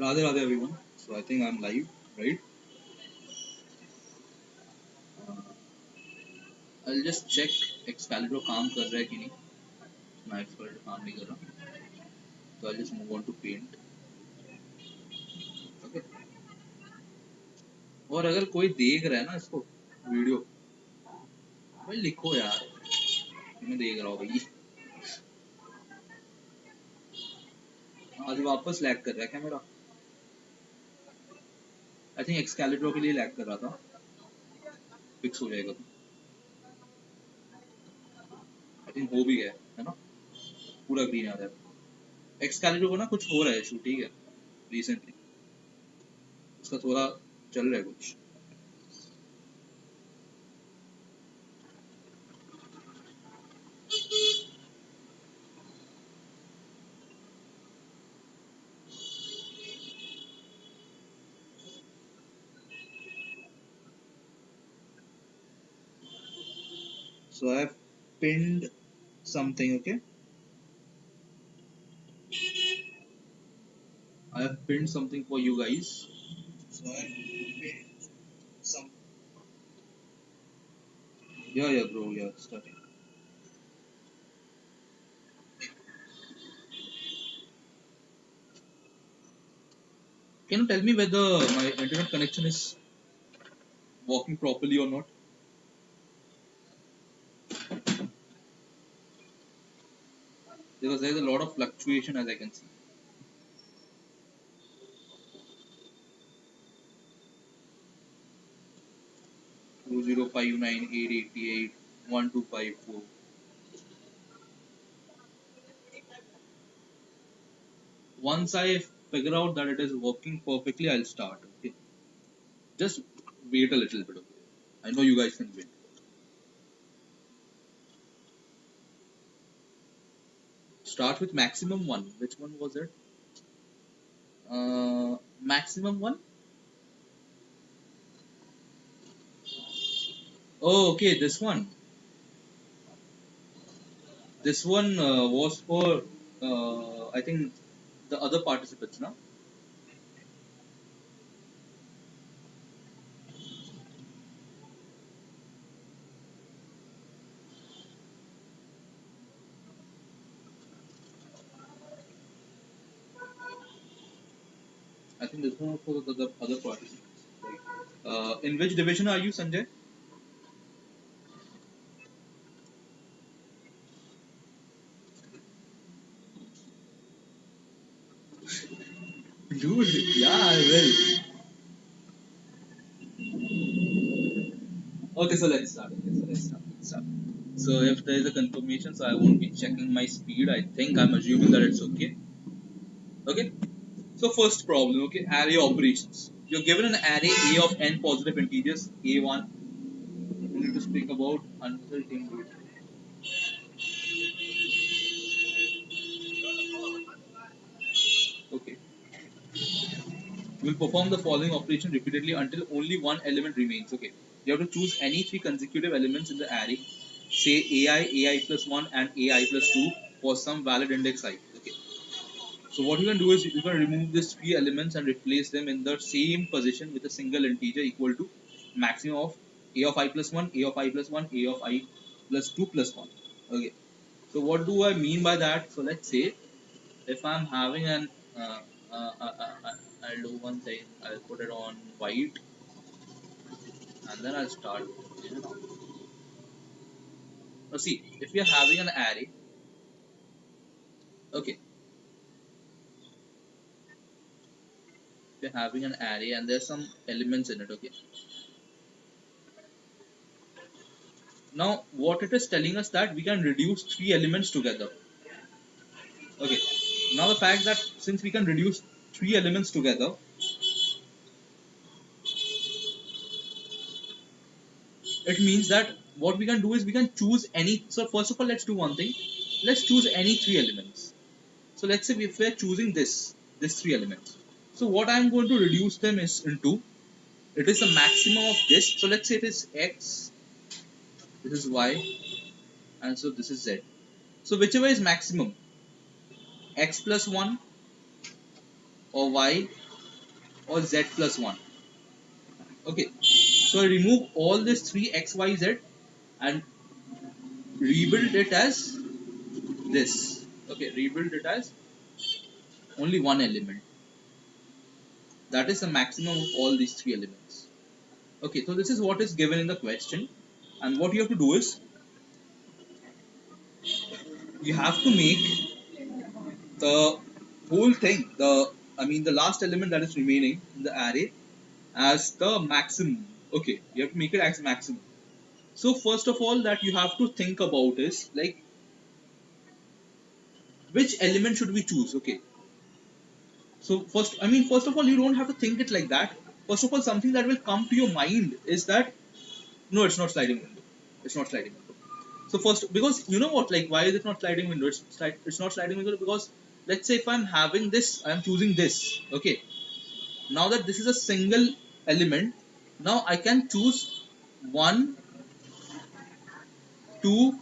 Radhe Radhe everyone. So I think I'm live, right? I'll just check Excalibur काम कर रहा है कि नहीं. ना Excalibur काम नहीं कर रहा. So I'll just move on to paint. Okay. और अगर कोई देख रहा है ना इसको वीडियो, भाई लिखो यार. मैं देख रहा हूँ भाई. आज वापस लैग कर रहा है क्या मेरा? आई थिंक एक्सकैलिब्रो के लिए लैग कर रहा था. फिक्स हो जाएगा. आई थिंक हो भी गया है ना. पूरा ग्रीन आ जाएगा. एक्सकैलिब्रो को ना कुछ हो रहा है इशू, ठीक है, रिसेंटली. उसका थोड़ा चल रहा है कुछ. So I have pinned something, okay? I have pinned something for you guys. So I have pinned some. Yeah, bro, yeah, starting. Can you tell me whether my internet connection is working properly or not? Because there is a lot of fluctuation as I can see. Two zero five nine eight eighty eight 1254. Once I figure out that it is working perfectly, I'll start. Okay, just wait a little bit. Okay, I know you guys can wait. Start with maximum one. Which one was it? Maximum one. Oh, okay, this one. This one was for I think the other participants, now. I think this one was for the other participants. In which division are you, Sanjay? Dude, yeah, I will. Okay, so let's start. So if there is a confirmation, so I won't be checking my speed. I think I'm assuming that it's okay. Okay. So first problem, okay, array operations. You're given an array A of n positive integers, A1. You need to speak about uncertain weight. Okay. You will perform the following operation repeatedly until only one element remains. Okay. You have to choose any three consecutive elements in the array, say AI plus 1 and AI plus 2 for some valid index I. Okay. So what you can do is you can remove these three elements and replace them in the same position with a single integer equal to maximum of A of I plus 1, A of I plus 1, A of I plus 2 plus 1. Okay. So what do I mean by that? So let's say if I'm having an I'll do one thing. I'll put it on white and then I'll start. Now see, if we are having an array, okay, we're having an array and there's some elements in it. Okay. Now what it is telling us that we can reduce three elements together. Okay. Now the fact that since we can reduce three elements together, it means that what we can do is we can choose any. So first of all, let's do one thing. Let's choose any three elements. So let's say if we are choosing this three elements. So what I am going to reduce them is into, it is the maximum of this. So let's say it is x, this is y, and so this is z. So whichever is maximum, x plus 1 or y or z plus 1. Okay, so I remove all this 3 x, y, z and rebuild it as this. Okay, rebuild it as only one element. That is the maximum of all these 3 elements. Okay, so this is what is given in the question, and what you have to do is you have to make the whole thing, the last element that is remaining in the array as the maximum. Okay, you have to make it as maximum. So first of all that you have to think about is like which element should we choose. Okay, so first of all you don't have to think it like that. First of all, something that will come to your mind is that no, it's not sliding window. It's not sliding window. So first, because you know what, like why is it not sliding window? It's not sliding window because let's say if I'm having this, I'm choosing this. Okay, now that this is a single element, now I can choose 1, 2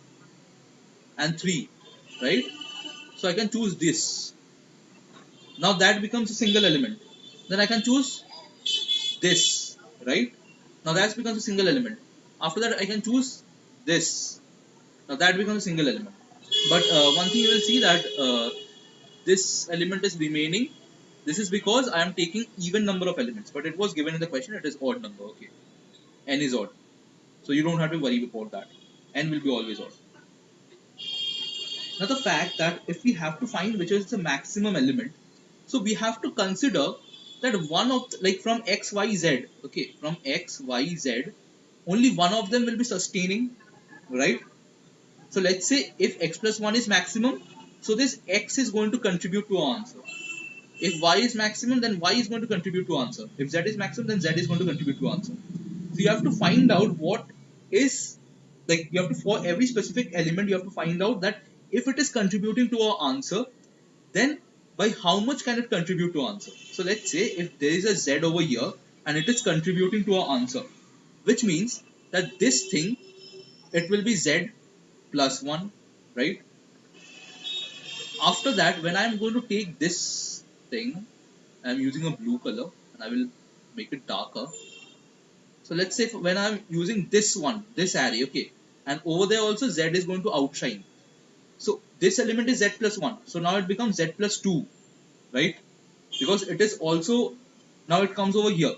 and 3, right? So I can choose this. Now that becomes a single element. Then I can choose this, right? Now that becomes a single element. After that I can choose this. Now that becomes a single element. But one thing you will see that this element is remaining. This is because I am taking even number of elements, but it was given in the question it is odd number. Okay, n is odd, so you don't have to worry about that. N will be always odd. Now the fact that if we have to find which is the maximum element, so we have to consider that one of like from x y z, okay, from x y z, only one of them will be sustaining, right? So let's say if x plus 1 is maximum, so this x is going to contribute to our answer. If y is maximum, then y is going to contribute to answer. If z is maximum, then z is going to contribute to answer. So you have to find out what is, like you have to, for every specific element you have to find out that if it is contributing to our answer, then by how much can it contribute to answer. So let's say if there is a z over here and it is contributing to our answer, which means that this thing, it will be z plus 1, right? After that, when I am going to take this thing, I am using a blue color and I will make it darker. So let's say when I'm using this one, this array, okay, and over there also z is going to outshine. So this element is z plus 1. So now it becomes z plus 2, right? Because it is also, now it comes over here.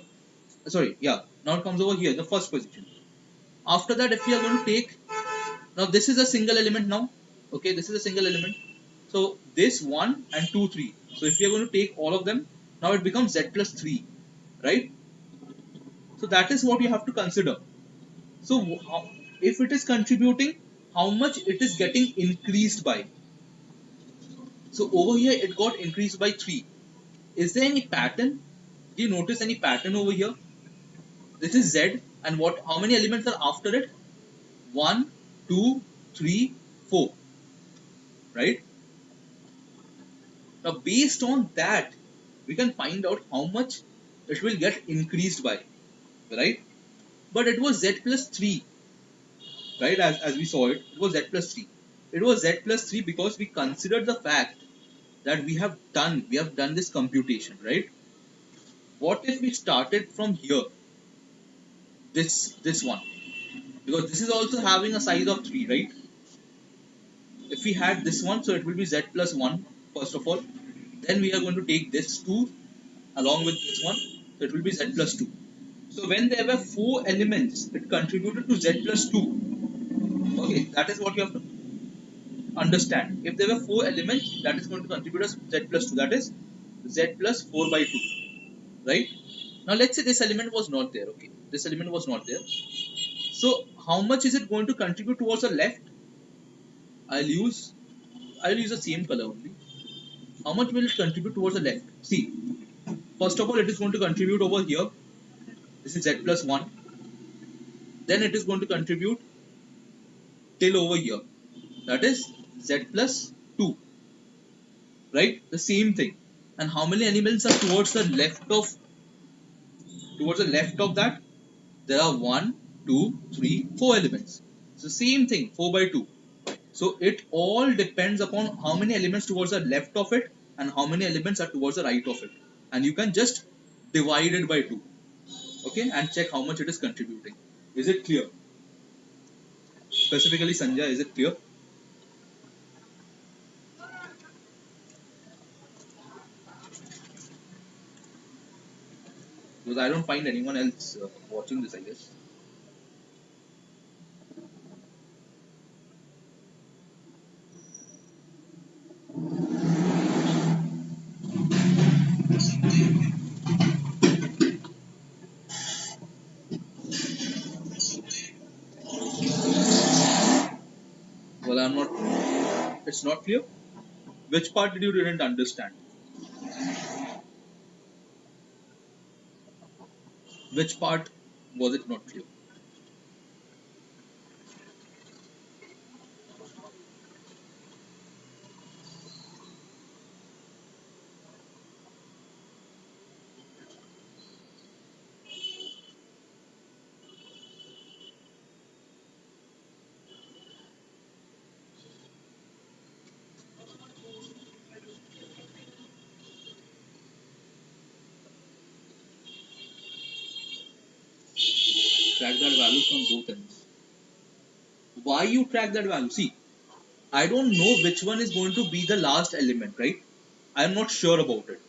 Sorry, yeah, now it comes over here, the first position. After that, if we are going to take, now this is a single element now. Okay, this is a single element. So this 1 and 2, 3. So if we are going to take all of them, now it becomes z plus 3, right? So that is what you have to consider. So if it is contributing, how much it is getting increased by. So over here it got increased by 3. Is there any pattern? Do you notice any pattern over here? This is Z, and what? How many elements are after it? 1, 2, 3, 4. Right? Now based on that, we can find out how much it will get increased by. Right? But it was Z plus 3. Right? As we saw it, it was Z plus 3. It was Z plus 3 because we considered the fact that we have done this computation, right? What if we started from here, this one, because this is also having a size of 3, right? If we had this one, so it will be z plus 1 first of all, then we are going to take this 2 along with this one, so it will be z plus 2. So when there were 4 elements, it contributed to z plus 2. Okay, that is what you have to understand. If there were 4 elements, that is going to contribute as z plus 2, that is z plus 4 by 2, right? Now let's say this element was not there. Okay, this element was not there. So how much is it going to contribute towards the left? I'll use the same color only. How much will it contribute towards the left? See, first of all, it is going to contribute over here. This is z plus 1. Then it is going to contribute till over here. That is z plus 2. Right? The same thing. And how many elements are towards the left of that? There are 1, 2, 3, 4 elements. So same thing, 4 by 2. So it all depends upon how many elements towards the left of it and how many elements are towards the right of it. And you can just divided by 2. Okay, and check how much it is contributing. Is it clear? Specifically, Sanjay, is it clear? Because I don't find anyone else watching this, I guess. Well, I'm not. It's not clear. Which part did you didn't understand? Which part was it not clear? Track that value from both ends. Why you track that value? See, I don't know which one is going to be the last element, right? I'm not sure about it.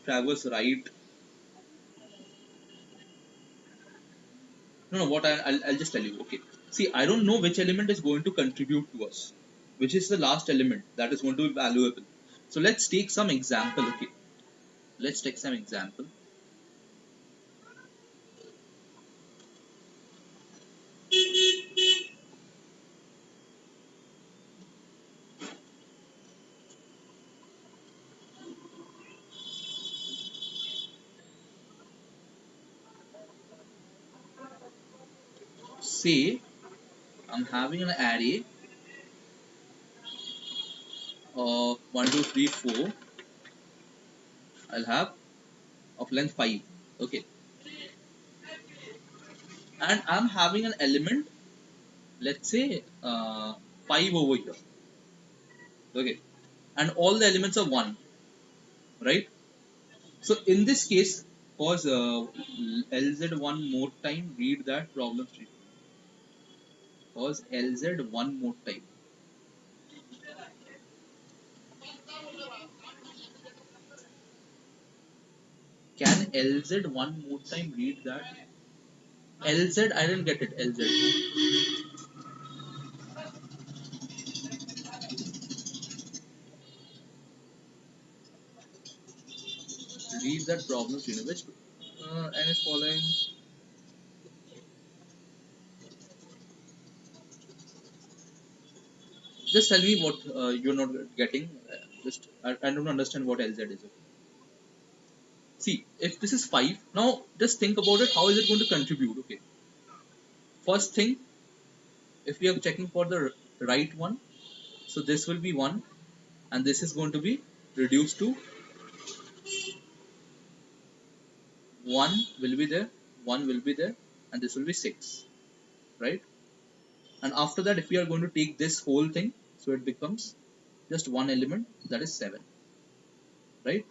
Traverse right. No, no. I'll just tell you. Okay. See, I don't know which element is going to contribute to us, which is the last element that is going to be valuable. So let's take some example. Okay. Let's take some example. Say I'm having an array of 1, 2, 3, 4. I'll have of length 5. Okay. And I'm having an element, let's say 5 over here. Okay. And all the elements are 1. Right? So in this case, pause LZ one more time, read that problem statement. Pause LZ one more time. Can LZ one more time read that? LZ, I didn't get it. LZ. Read that problem statement. Which N is following. Just tell me what you're not getting. I don't understand what LZ is. See, if this is 5, now just think about it. How is it going to contribute? Okay. First thing, if we are checking for the right one, so this will be 1, and this is going to be reduced to 1 will be there, 1 will be there, and this will be 6, right? And after that, if we are going to take this whole thing, so it becomes just one element, that is 7, right?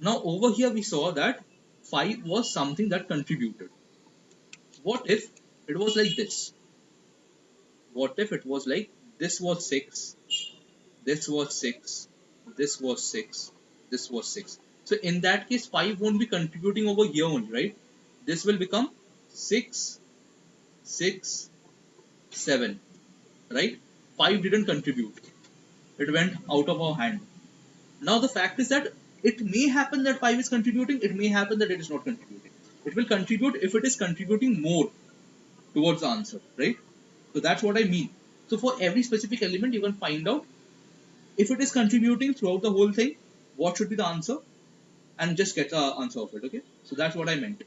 Now over here we saw that 5 was something that contributed. What if it was like this? What if it was like this was 6, this was 6, this was 6, this was 6. So in that case, 5 won't be contributing over here only, right? This will become 6, 6, 7, right? 5 didn't contribute. It went out of our hand. Now the fact is that it may happen that 5 is contributing, it may happen that it is not contributing. It will contribute if it is contributing more towards the answer, right? So that's what I mean. So for every specific element, you can find out if it is contributing throughout the whole thing, what should be the answer, and just get the answer of it, okay? So that's what I meant.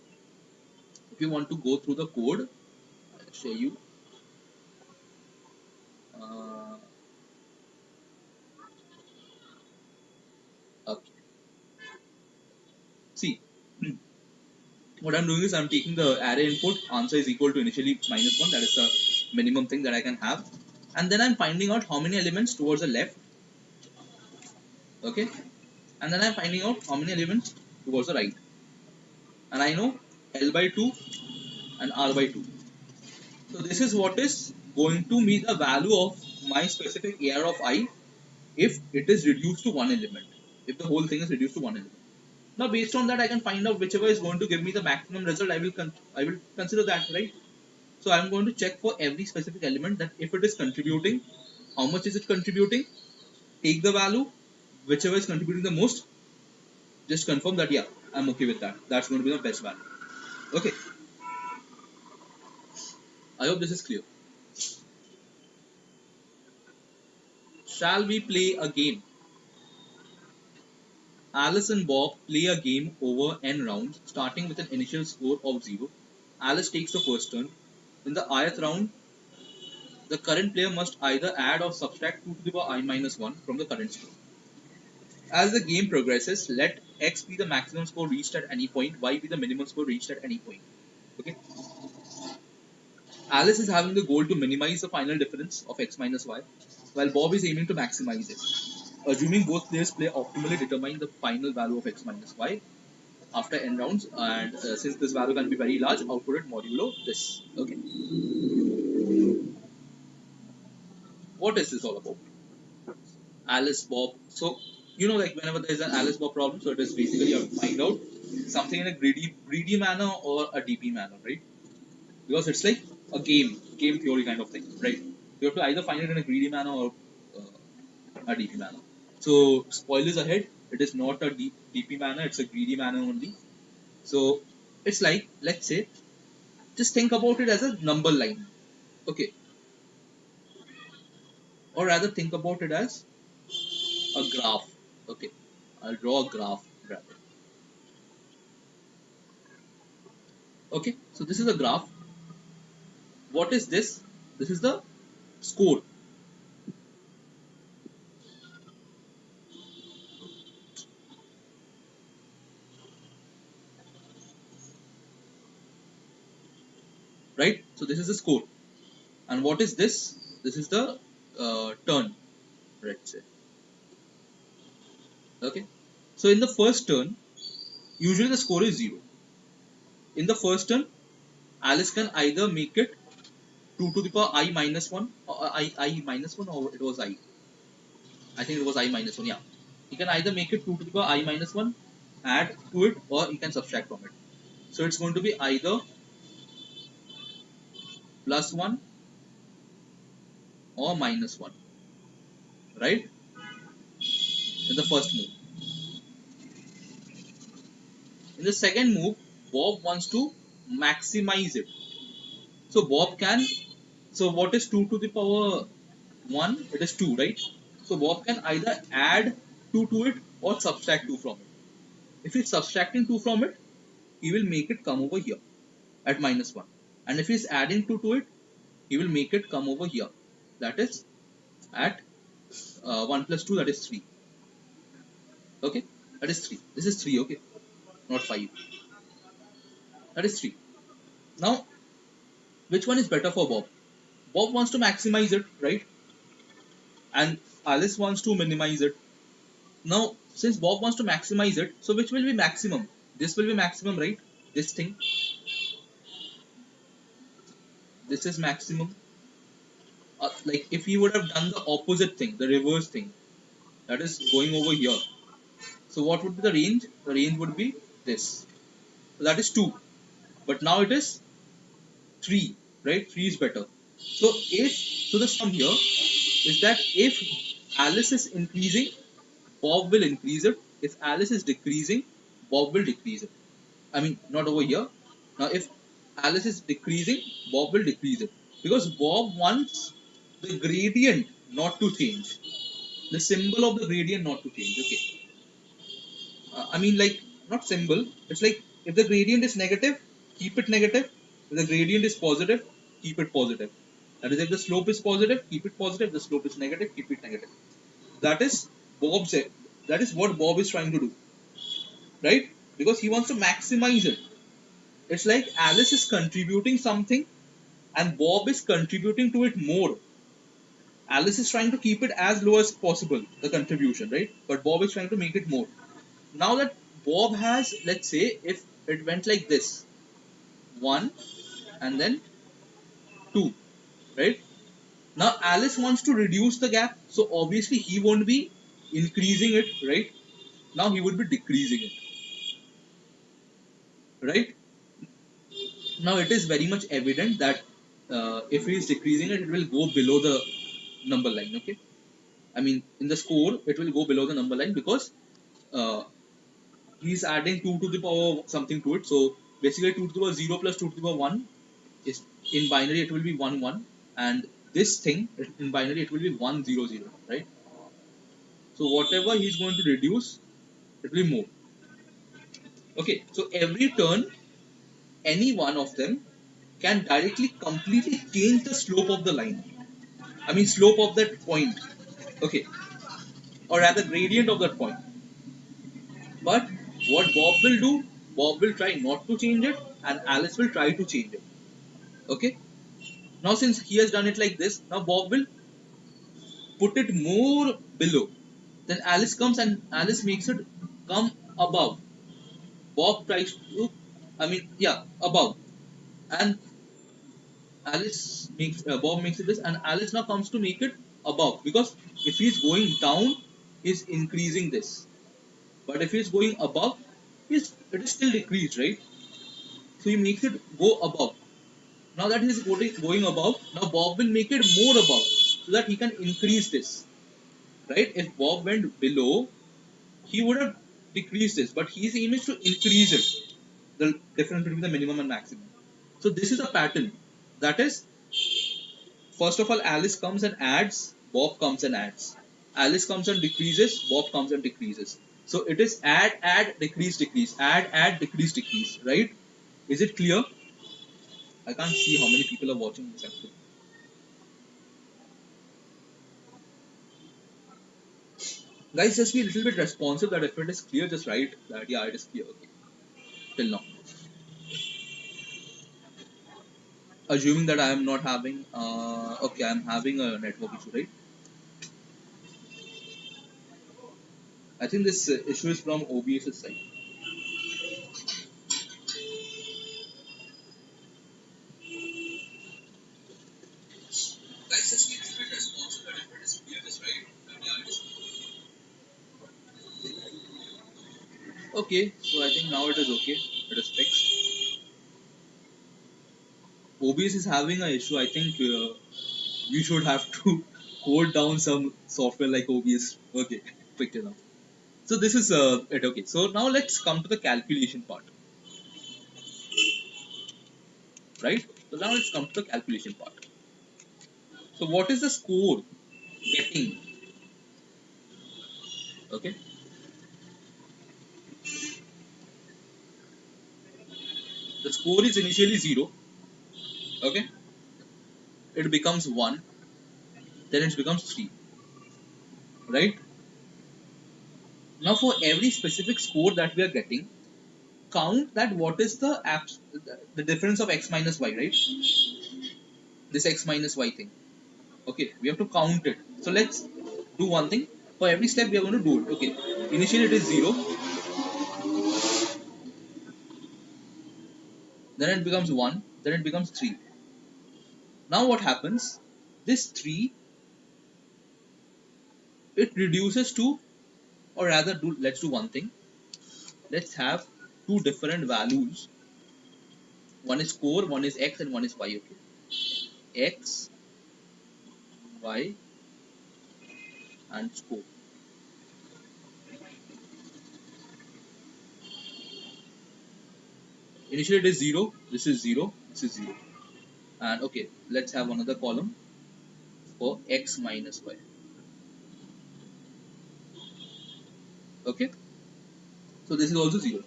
If you want to go through the code, I'll show you. Uh, okay. See, what I'm doing is I'm taking the array input, answer is equal to initially -1, that is the minimum thing that I can have. And then I'm finding out how many elements towards the left, okay? And then I'm finding out how many elements towards the right. And I know L by 2 and R by 2. So this is what is going to be the value of my specific AR of I if it is reduced to one element. If the whole thing is reduced to one element. Now based on that I can find out whichever is going to give me the maximum result. I will consider that, right? So I'm going to check for every specific element that if it is contributing, how much is it contributing, take the value, whichever is contributing the most, just confirm that yeah, I'm okay with that. That's going to be the best value. Okay, I hope this is clear. Shall we play a game? Alice and Bob play a game over n rounds, starting with an initial score of 0. Alice takes the first turn. In the ith round, the current player must either add or subtract 2 to the power I minus 1 from the current score. As the game progresses, let x be the maximum score reached at any point, y be the minimum score reached at any point. Okay. Alice is having the goal to minimize the final difference of x minus y, while Bob is aiming to maximize it. Assuming both players play optimally, determine the final value of x minus y after n rounds, and since this value can be very large, output it modulo this. Okay. What is this all about? Alice Bob. So like whenever there is an Alice Bob problem, so it is basically you have to find out something in a greedy manner or a DP manner, right? Because it's like a game theory kind of thing, right? You have to either find it in a greedy manner or a DP manner. So spoilers ahead, it is not a DP manner; it's a greedy manner only. So it's like, let's say, just think about it as a number line, okay, or rather think about it as a graph, okay. I'll draw a graph rather. Okay, so this is a graph. What is this? This is the score, right? So this is the score. And what is this? This is the turn, let's say. Okay. So in the first turn, usually the score is 0. In the first turn, Alice can either make it 2 to the power I minus 1, or I minus 1, or it was I. I think it was I minus 1, yeah. He can either make it 2 to the power I minus 1, add to it, or he can subtract from it. So it's going to be either plus 1 or minus 1, right? In the first move. In the second move, Bob wants to maximize it. So Bob can, so what is 2 to the power 1? It is 2, right? So Bob can either add 2 to it or subtract 2 from it. If he's subtracting 2 from it, he will make it come over here at minus 1. And if he's adding 2 to it, he will make it come over here. That is at 1 plus 2, that is 3. Okay? That is 3. This is 3, okay? Not 5. That is 3. Now, which one is better for Bob? Bob wants to maximize it, right? And Alice wants to minimize it. Now, since Bob wants to maximize it, so which will be maximum? This will be maximum, right? This thing. This is maximum. Like if he would have done the opposite thing, the reverse thing, that is going over here. So what would be the range? The range would be this. So that is 2. But now it is 3, right? 3 is better. So the sum here is that if Alice is increasing, Bob will increase it. If Alice is decreasing, Bob will decrease it. I mean, not over here. Now, if Alice is decreasing, Bob will decrease it. Because Bob wants the gradient not to change. The symbol of the gradient not to change. Okay. I mean, like, not symbol. It's like, if the gradient is negative, keep it negative. If the gradient is positive, keep it positive. That is, if the slope is positive, keep it positive. If the slope is negative, keep it negative. That is Bob's. That is what Bob is trying to do, right? Because he wants to maximize it. It's like Alice is contributing something and Bob is contributing to it more. Alice is trying to keep it as low as possible, the contribution, right? But Bob is trying to make it more. Now that Bob has, let's say, if it went like this, 1 and then 2, right? Now Alice wants to reduce the gap, so obviously he won't be increasing it, right? Now he would be decreasing it, right? Now it is very much evident that if he is decreasing it, it will go below the number line, okay? I mean, in the score, it will go below the number line because uh, he's adding 2 to the power something to it. So basically 2 to the power 0 plus 2 to the power 1 is in binary, it will be 1 1, and this thing in binary, it will be 1 0 0, right? So whatever he's going to reduce, it will be more. Okay, so every turn, any one of them can directly completely change the slope of the line. I mean, slope of that point. Okay, or rather, gradient of that point. But what Bob will do, Bob will try not to change it, and Alice will try to change it. Okay. Now, since he has done it like this, now Bob will put it more below. Then Alice comes and Alice makes it come above. Bob tries to, I mean, yeah, above, and Bob makes it this, and Alice now comes to make it above, because if he's going down, he's increasing this, but if he's going above, it is still decreased, right? So he makes it go above. Now that he's going above, now Bob will make it more above so that he can increase this, right? If Bob went below, he would have decreased this, but his aim is to increase it, the difference between the minimum and maximum. So this is a pattern. That is, first of all, Alice comes and adds, Bob comes and adds. Alice comes and decreases, Bob comes and decreases. So it is add, decrease, decrease, add, decrease, decrease, right? Is it clear? I can't see how many people are watching this actually. Guys, just be a little bit responsive that if it is clear, just write that, yeah, it is clear. Okay. Till now. Assuming that I am not having, okay, I am having a network issue, right? I think this issue is from OBS's side. Guys, just be a little bit responsive that if it is clear, just write that, yeah, it is clear. Okay, so I think now it is okay. It is fixed. OBS is having an issue. I think we should have to code down some software like OBS. Okay, picked it up. So this is it. Okay, so now let's come to the calculation part, right? So now let's come to the calculation part. So what is the score getting? Okay, the score is initially 0. Okay, it becomes 1, then it becomes 3, right? Now for every specific score that we are getting, count that what is the difference of x minus y, right? This x minus y thing. Okay, we have to count it. So let's do one thing. For every step we are going to do it. Okay, initially it is 0, then it becomes 1, then it becomes 3. Now what happens? This 3, it reduces to, or rather, let's do one thing. Let's have two different values. One is score, one is x, and one is y. Okay, x, y, and score. Initially it is 0, this is 0, this is 0. And okay, let's have another column for x minus y. Okay, so this is also 0.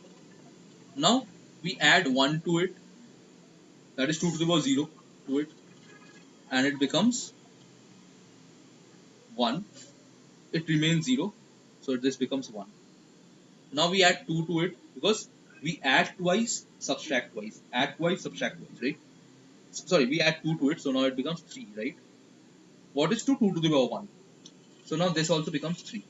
Now we add 1 to it, that is 2 to the power 0 to it, and it becomes 1. It remains 0, so this becomes 1. Now we add 2 to it, because we add twice, subtract twice, add twice, subtract twice, right? Sorry, we add 2 to it, so now it becomes 3, right? What is 2? 2 to the power 1. So now this also becomes 3.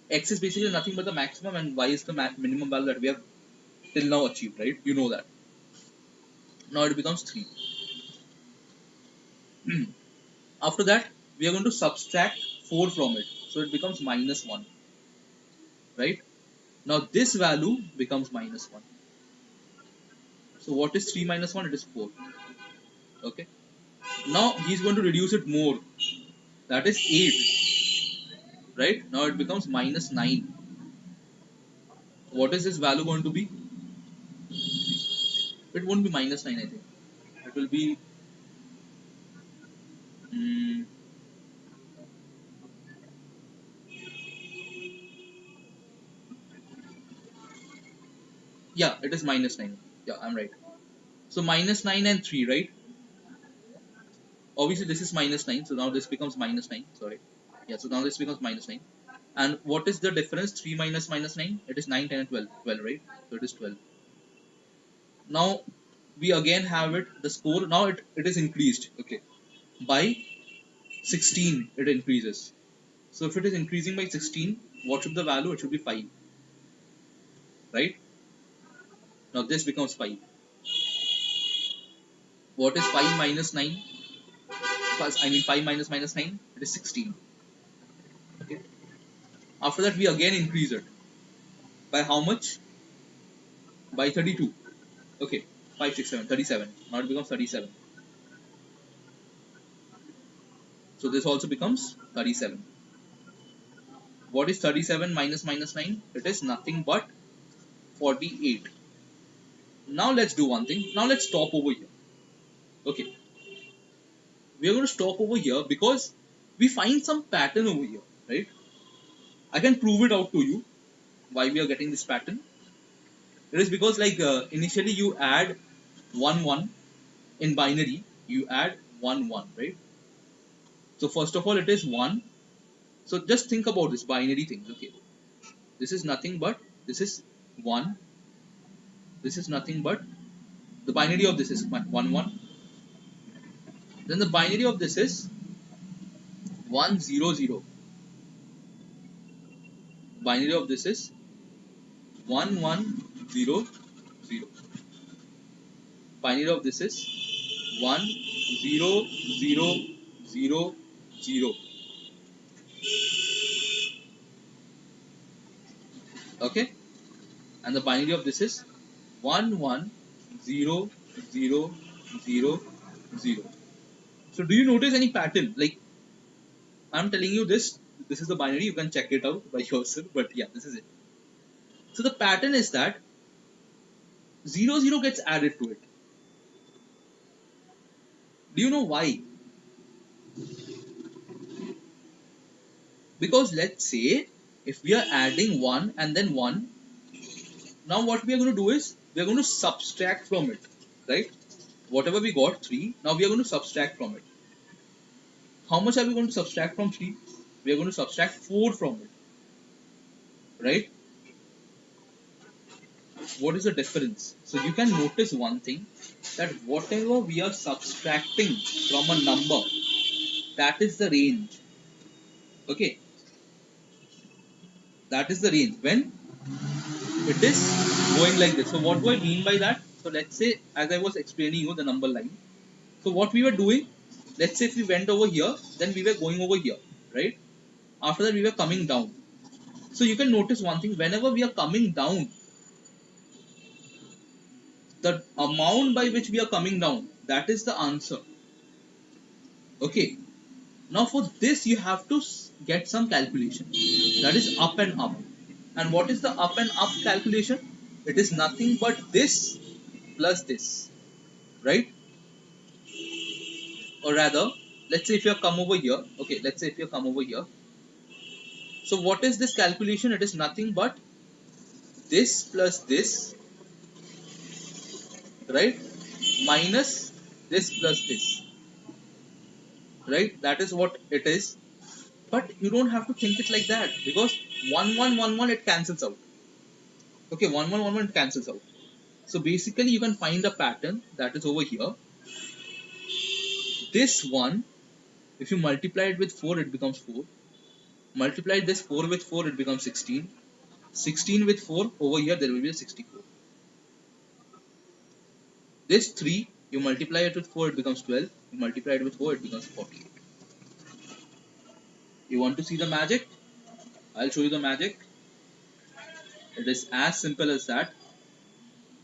X is basically nothing but the maximum, and Y is the minimum value that we have till now achieved, right? You know that. Now it becomes 3. After that, we are going to subtract 4 from it. So it becomes minus 1, right? Now this value becomes minus 1. So what is 3 minus 1? It is 4. Okay. Now he's going to reduce it more. That is 8. Right? Now it becomes minus 9. What is this value going to be? It won't be minus 9, I think. It will be... Mm, yeah, it is minus 9. Yeah, I'm right. So minus 9 and 3, right? Obviously this is minus 9. So now this becomes minus 9. Sorry. Yeah, so now this becomes minus 9. And what is the difference? 3 minus minus 9? It is 9, 10 and 12. 12, right? So it is 12. Now we again have it, the score. Now it is increased. Okay. By 16 it increases. So if it is increasing by 16, what should the value? It should be 5. Right? Now this becomes 5. What is 5 minus 9? Plus, I mean 5 minus minus 9? It is 16. Okay. After that we again increase it. By how much? By 32. Okay. 5, 6, 7. 37. Now it becomes 37. So this also becomes 37. What is 37 minus minus 9? It is nothing but 48. Now let's do one thing. Now let's stop over here. Okay. We are going to stop over here because we find some pattern over here, right? I can prove it out to you why we are getting this pattern. It is because like initially you add 1 1 in binary, you add 1 1, right? So first of all it is 1. So just think about this binary thing. Okay. This is nothing but this is 1. This is nothing but the binary of this is 1 1. Then the binary of this is 1 0 0. Binary of this is 1 1 0 0. Binary of this is 1 0 0 0 0. Okay. And the binary of this is 1 1 0 0 0 0. So do you notice any pattern? Like I'm telling you this is the binary. You can check it out by yourself. But yeah, this is it. So the pattern is that 0 0 gets added to it. Do you know why? Because let's say if we are adding 1 and then 1, now what we are going to do is we are going to subtract from it, right? Whatever we got 3, now we are going to subtract from it. How much are we going to subtract from 3? We are going to subtract 4 from it, right? What is the difference? So you can notice one thing, that whatever we are subtracting from a number, that is the range. Okay, that is the range when it is going like this. So what do I mean by that? So let's say, as I was explaining you the number line. So what we were doing, let's say if we went over here, then we were going over here, right? After that we were coming down. So you can notice one thing, whenever we are coming down, the amount by which we are coming down, that is the answer. Okay. Now for this you have to get some calculation. That is up and up. And what is the up and up calculation? It is nothing but this plus this, right? Or rather, let's say if you have come over here, okay, let's say if you have come over here. So what is this calculation? It is nothing but this plus this, right? Minus this plus this, right? That is what it is. But you don't have to think it like that, because 1 1 1 1 it cancels out. Okay, 1 1 1 1 it cancels out. So basically you can find a pattern that is over here. This one, if you multiply it with 4, it becomes 4. Multiply this 4 with 4, it becomes 16. 16 with 4, over here there will be a 64. This 3, you multiply it with 4, it becomes 12. You multiply it with 4, it becomes 48. You want to see the magic? I'll show you the magic. It is as simple as that.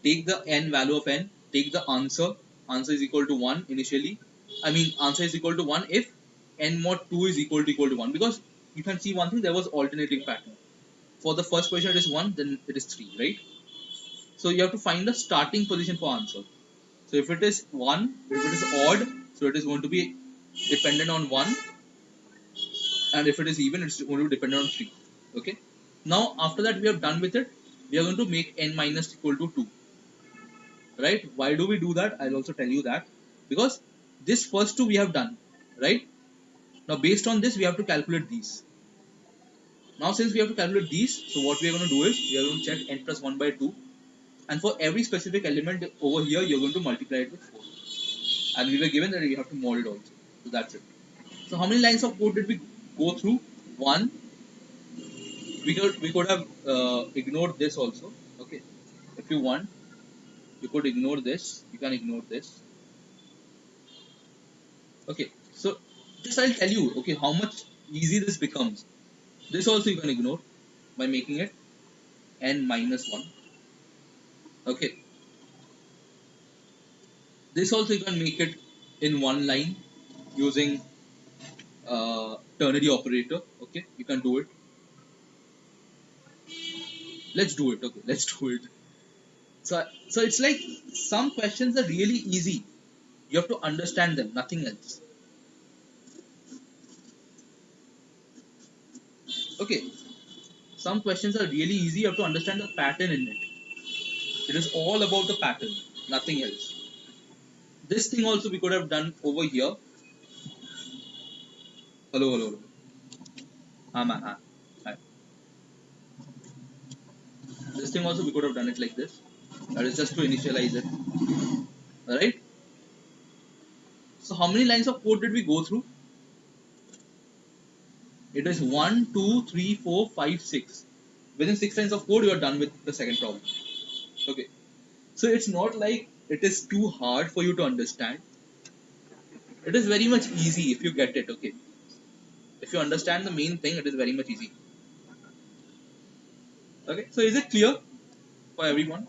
Take the n value of n, take the answer. Answer is equal to 1 initially. Answer is equal to 1 if n mod 2 is equal to 1. Because you can see one thing, there was alternating pattern. For the first position it is 1, then it is 3, right? So you have to find the starting position for answer. So if it is 1, if it is odd, so it is going to be dependent on 1, and if it is even, it's going to be dependent on 3. Okay. Now after that we are done with it, we are going to make n minus equal to 2. Right? Why do we do that? I'll also tell you that. Because this first two we have done. Right? Now based on this we have to calculate these. Now since we have to calculate these, so what we are going to do is, we are going to check n plus 1 by 2. And for every specific element over here, you're going to multiply it with 4. And we were given that we have to mod it also. So that's it. So how many lines of code did we go through? 1. We could have ignored this also. Okay. If you want, you could ignore this. You can ignore this. Okay. So this I'll tell you. Okay, how much easy this becomes. This also you can ignore by making it n minus 1. Okay. This also you can make it in one line using ternary operator. Okay, you can do it. Let's do it. Okay, let's do it. So it's like some questions are really easy. You have to understand them, nothing else. Okay, some questions are really easy. You have to understand the pattern in it. It is all about the pattern, nothing else. This thing also we could have done over here. Hello, hello, hello. Man. Hi. This thing also we could have done it like this. That is just to initialize it. Alright? So how many lines of code did we go through? It is 1, 2, 3, 4, 5, 6. Within 6 lines of code, you are done with the second problem. Okay. So it's not like it is too hard for you to understand. It is very much easy if you get it. Okay. If you understand the main thing, it is very much easy. Okay. So is it clear for everyone?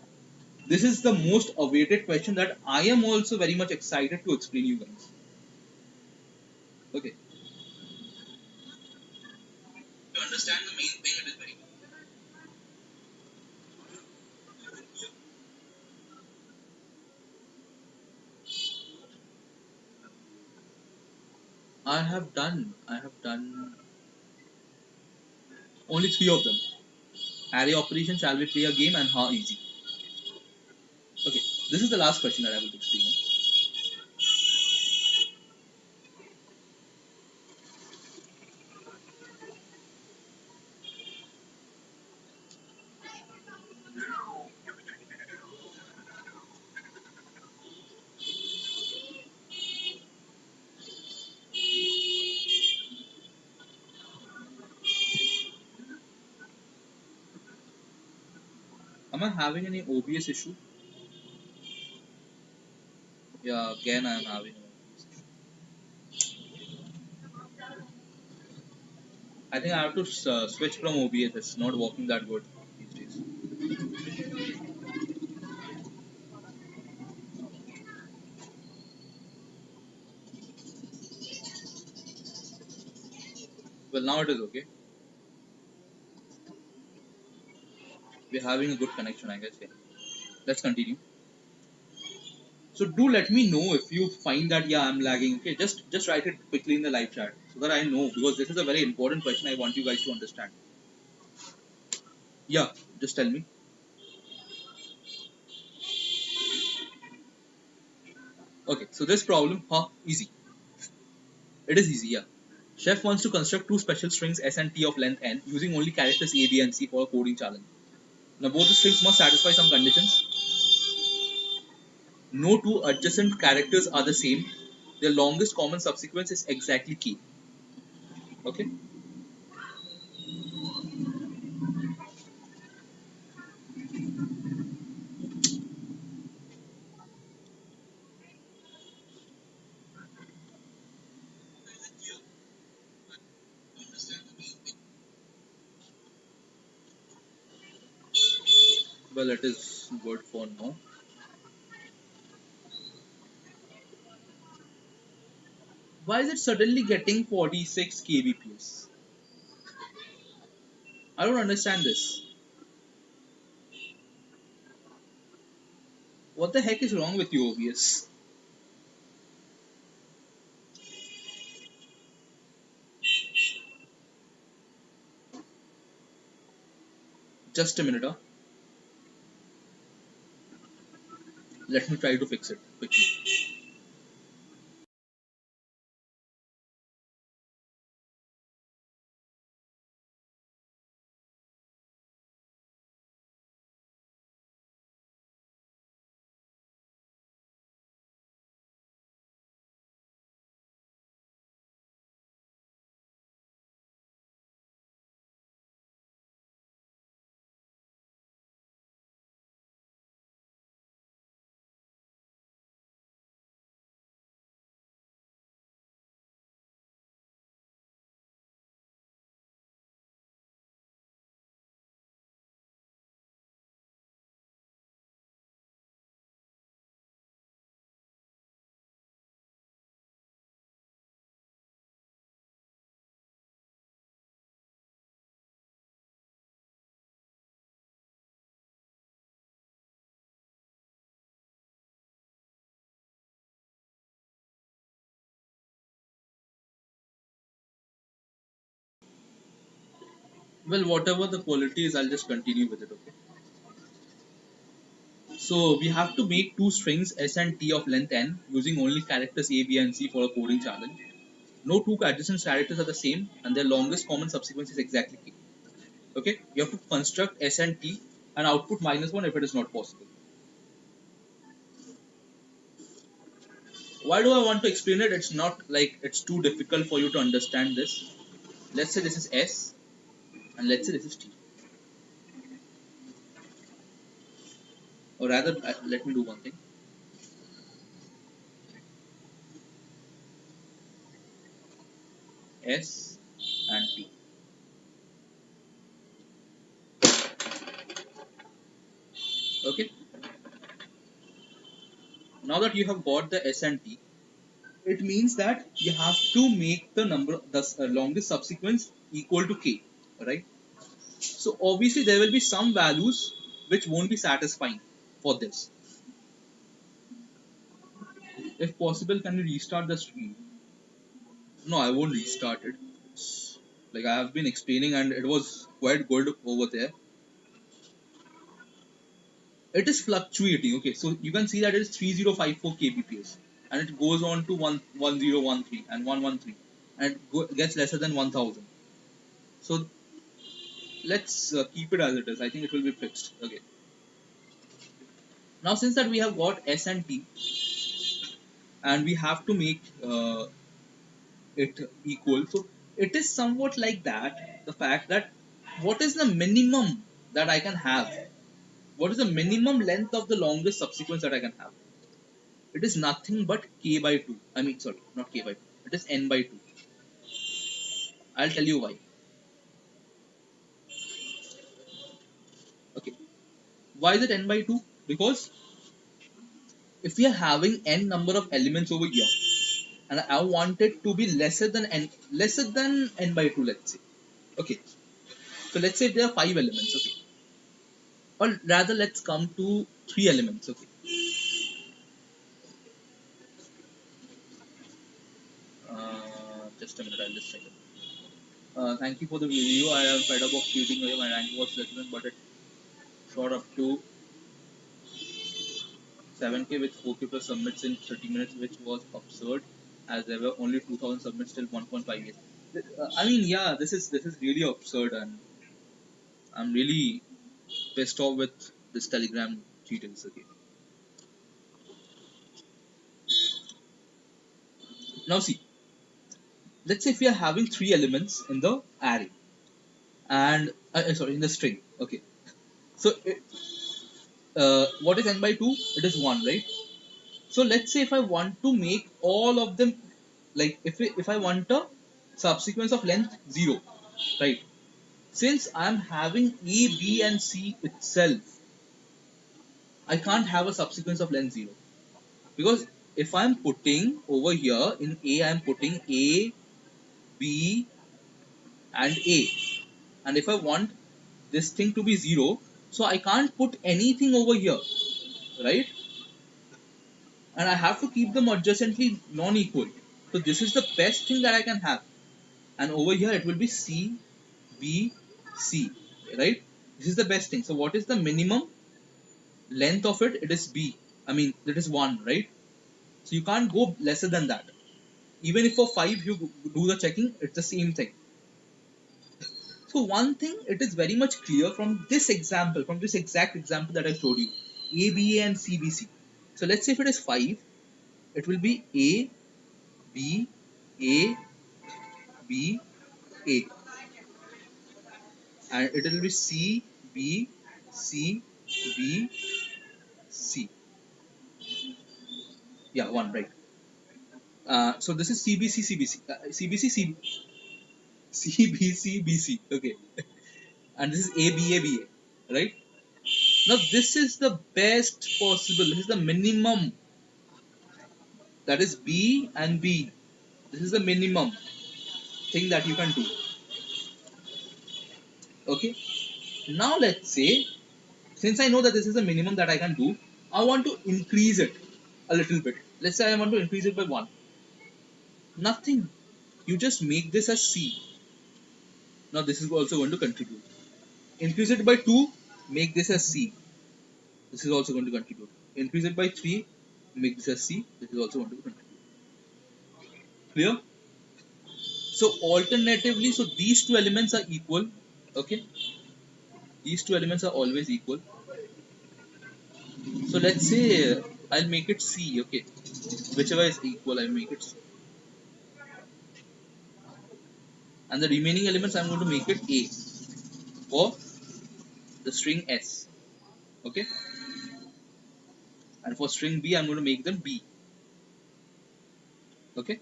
This is the most awaited question that I am also very much excited to explain you guys. Okay. To understand the main thing, it is very. I have done only 3 of them. Array operation, shall we play a game, and how easy. Okay, this is the last question that I will explain. Am I having any OBS issue? Yeah, again I am having an OBS issue. I think I have to switch from OBS. It's not working that good these days. Well, now it is okay. We're having a good connection, I guess. Yeah. Let's continue. So do let me know if you find that I'm lagging. Okay, just write it quickly in the live chat so that I know, because this is a very important question. I want you guys to understand. Yeah, just tell me. Okay, so this problem, easy. It is easy, yeah. Chef wants to construct two special strings S and T of length n using only characters A, B, and C for a coding challenge. Now both the strings must satisfy some conditions. No two adjacent characters are the same. Their longest common subsequence is exactly key. Okay. Well, it is good for now. Why is it suddenly getting 46 kbps? I don't understand this. What the heck is wrong with you, OBS? Just a minute, huh? Let me try to fix it quickly. Well, whatever the quality is, I'll just continue with it, okay? So we have to make two strings S and T of length n using only characters A, B, and C for a coding challenge. No two adjacent characters are the same, and their longest common subsequence is exactly K. Okay, you have to construct S and T and output -1 if it is not possible. Why do I want to explain it? It's not like it's too difficult for you to understand this. Let's say this is S, and let's say this is T. Or rather, let me do one thing. S and T. Okay. Now that you have got the S and T, it means that you have to make the longest subsequence equal to K, right? So obviously there will be some values which won't be satisfying for this. If possible, can you restart the stream? No, I won't restart it. It's like I have been explaining and it was quite good over there. It is fluctuating. Okay, so you can see that it is 3054 kbps and it goes on to 1013 and 113 and it gets lesser than 1000. So let's keep it as it is. I think it will be fixed. Okay. Now since that we have got S and T and we have to make it equal, so it is somewhat like that. The fact that what is the minimum that I can have? What is the minimum length of the longest subsequence that I can have? It is nothing but k by 2. I mean, sorry, not k by 2. It is n by 2. I'll tell you why. Okay. Why is it n by 2? Because if we are having n number of elements over here, and I want it to be lesser than n by 2, let's say. Okay. So let's say there are 5 elements. Okay. Or rather, let's come to 3 elements. Okay. Just a minute, I'll just check it. Thank you for the review. I am fed up of cheating away. My rank was lesson, but it shot up to 7K with 4K plus submits in 30 minutes, which was absurd, as there were only 2,000 submits till 1.5 years. I mean, yeah, this is really absurd, and I'm really pissed off with this Telegram cheaters. Okay, now see, let's say if we are having 3 elements in the array, and sorry, in the string. Okay, so what is n by 2? It is 1, right? So let's say if I want to make all of them, like if I want a subsequence of length 0, right? Since I am having A, B and C itself, I can't have a subsequence of length 0. Because if I'm putting over here in A, I'm putting A, B, and A. And if I want this thing to be 0, so I can't put anything over here, right? And I have to keep them adjacently non-equal. So this is the best thing that I can have. And over here it will be C, B, C, right? This is the best thing. So what is the minimum length of it? It is B. I mean, that is 1, right? So you can't go lesser than that. Even if for 5 you do the checking, it's the same thing. So one thing, it is very much clear from this example, from this exact example that I showed you, ABA and CBC. So let's say if it is 5, it will be A, B, A, B, A. And it will be C, B, C, B, C. Yeah, 1, right. So this is CBC, CBC, CBC, CBC, BC. Okay. And this is ABA, BA, right? Now this is the best possible. This is the minimum. That is B and B. This is the minimum thing that you can do. Okay. Now let's say, since I know that this is the minimum that I can do, I want to increase it a little bit. Let's say I want to increase it by 1. Nothing. You just make this as C. Now this is also going to contribute. Increase it by 2, make this as C. This is also going to contribute. Increase it by 3, make this as C. This is also going to contribute. Clear? So alternatively, so these two elements are equal. Okay. These two elements are always equal. So let's say I'll make it C. Okay. Whichever is equal, I'll make it C. And the remaining elements I'm going to make it A for the string S. Okay. And for string B, I'm going to make them B. Okay.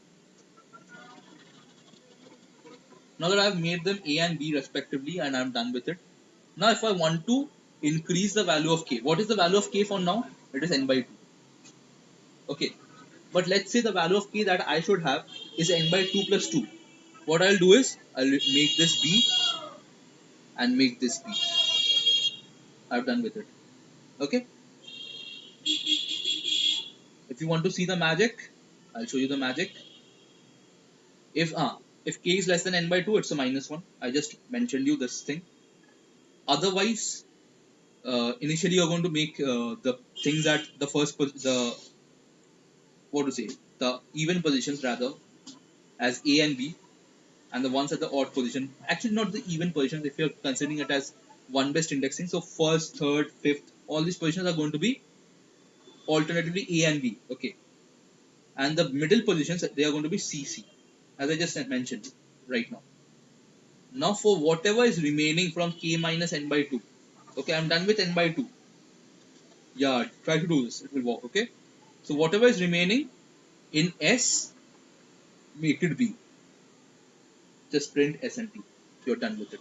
Now that I've made them A and B respectively and I'm done with it. Now if I want to increase the value of K, what is the value of K for now? It is n by 2. Okay. But let's say the value of K that I should have is n by 2 plus 2. What I'll do is I'll make this B and make this B. I've done with it. Okay. If you want to see the magic, I'll show you the magic. If K is less than n by 2, it's a minus 1. I just mentioned you this thing. Otherwise, initially you're going to make the things at the first the even positions rather as A and B, and the ones at the odd position. Actually, not the even positions if you're considering it as one best indexing. So first, third, fifth, all these positions are going to be alternatively A and B. Okay, and the middle positions they are going to be CC, as I just mentioned right now. Now for whatever is remaining from K minus n by 2. Okay, I'm done with n by 2. Yeah, try to do this. It will work. Okay. So whatever is remaining in S, make it B. Just print S and T. You're done with it.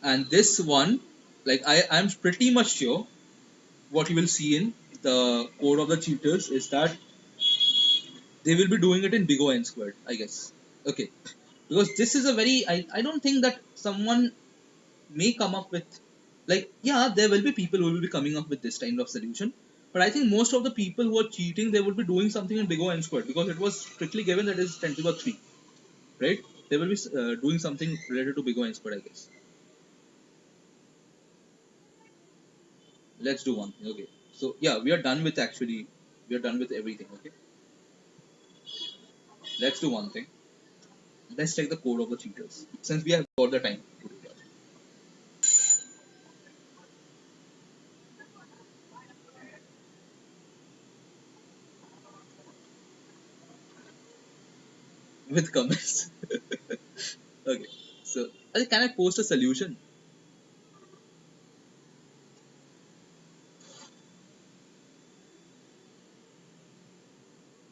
And this one, like I'm pretty much sure what you will see in the code of the cheaters is that they will be doing it in big O n squared, I guess. Okay. Because this is a very, I don't think that someone may come up with, like, yeah, there will be people who will be coming up with this kind of solution. But I think most of the people who are cheating, they would be doing something in big O n squared because it was strictly given that is 10 to the 3. Right? They will be doing something related to big O n squared, I guess. Let's do one thing. Okay. So yeah, we are done with everything. Okay. Let's do one thing. Let's check the code of the cheaters since we have got the time to do that. With comments. Okay. So can I post a solution?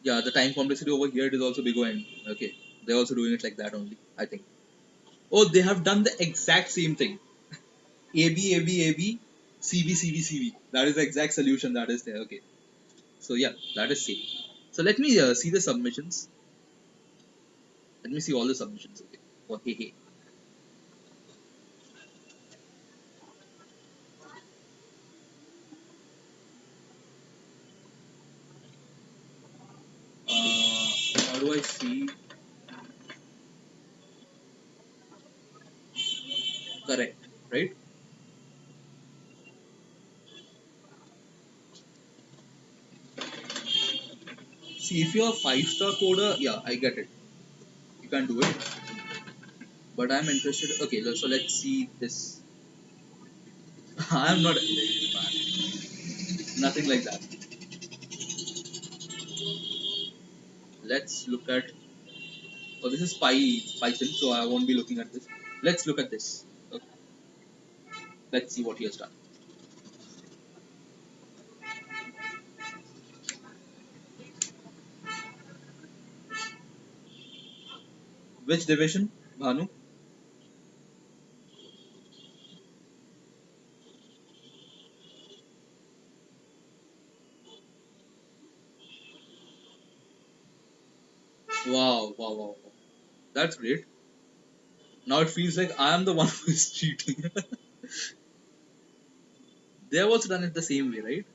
Yeah, the time complexity over here is also big O n. Okay. They're also doing it like that only, I think. Oh, they have done the exact same thing. AB, AB, AB, CV. That is the exact solution that is there. Okay. So yeah, that is safe. So let me see the submissions. Let me see all the submissions. Okay. For hey hey. How do I see? Correct. Right. See, if you're a five-star coder, yeah, I get it. You can do it. But I'm interested. Okay, so let's see this. I'm not man. Nothing like that. Let's look at. Oh, this is Python, so I won't be looking at this. Let's look at this. Okay, let's see what he has done. Which division, Bhanu? Wow. That's great. Now it feels like I am the one who is cheating. They have also done it the same way, right?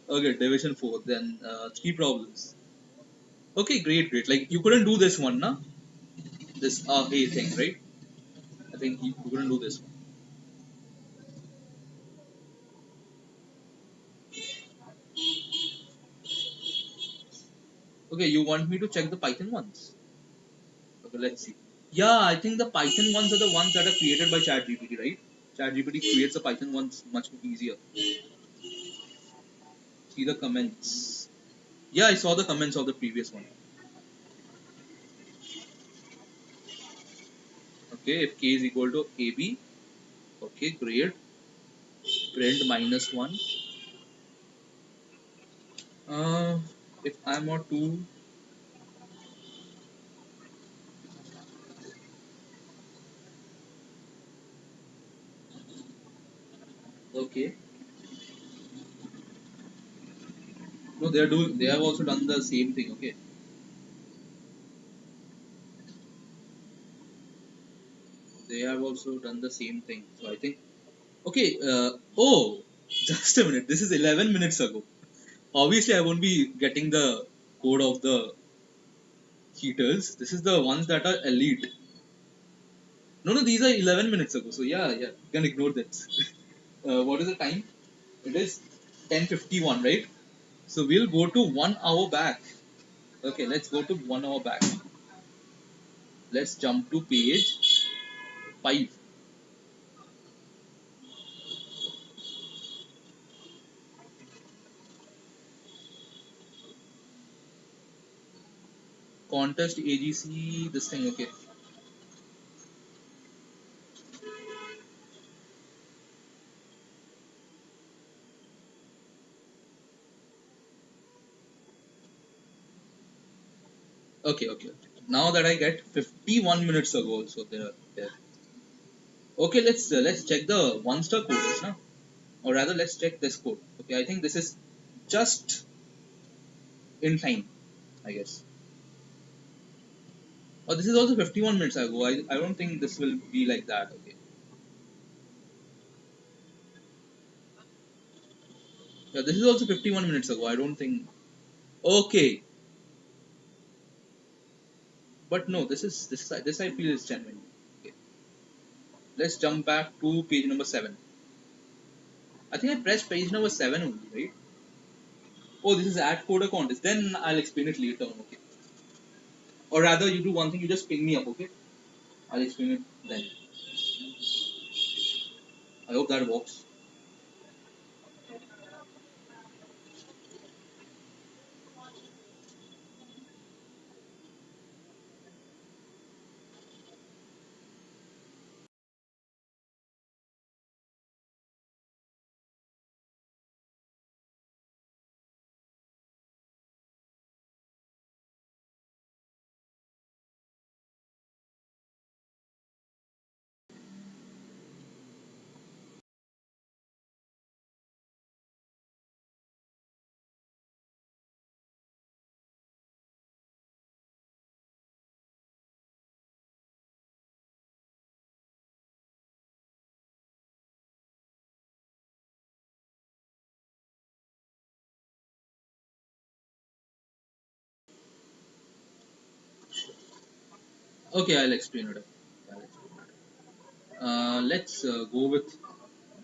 Okay, division 4, then three problems. Okay, great. Like you couldn't do this one, na? This A thing, right? I think you couldn't do this one. Okay, you want me to check the Python ones? Okay, let's see. Yeah, I think the Python ones are the ones that are created by ChatGPT, right? ChatGPT creates the Python ones much easier. See the comments. Yeah, I saw the comments of the previous one. Okay, if k is equal to AB, okay, great. Print minus 1. Uh, if I'm not 2, okay. No, they are doing. They have also done the same thing. Okay, they have also done the same thing. So I think. Okay. Oh, just a minute. This is 11 minutes ago. Obviously, I won't be getting the code of the cheaters. This is the ones that are elite. No, these are 11 minutes ago. So yeah, you can ignore that. What is the time? It is 10:51, right? So we'll go to 1 hour back. Okay, let's go to 1 hour back. Let's jump to page 5. Contest AGC, this thing, okay. Okay. Now that I get 51 minutes ago, also there. Okay, let's check the one star codes now, or rather, let's check this code. Okay, I think this is just in time, I guess. Oh, this is also 51 minutes ago. I don't think this will be like that. Okay. Yeah, this is also 51 minutes ago. I don't think. Okay, but no, this I feel is genuine. Okay. Let's jump back to page number 7. I think I pressed page number 7 only, right? Oh, this is at coder contest. Then I'll explain it later on, okay? Or rather, you do one thing, you just ping me up, okay? I'll explain it then. I hope that works. Okay, I'll explain it. I'll explain it. Let's go with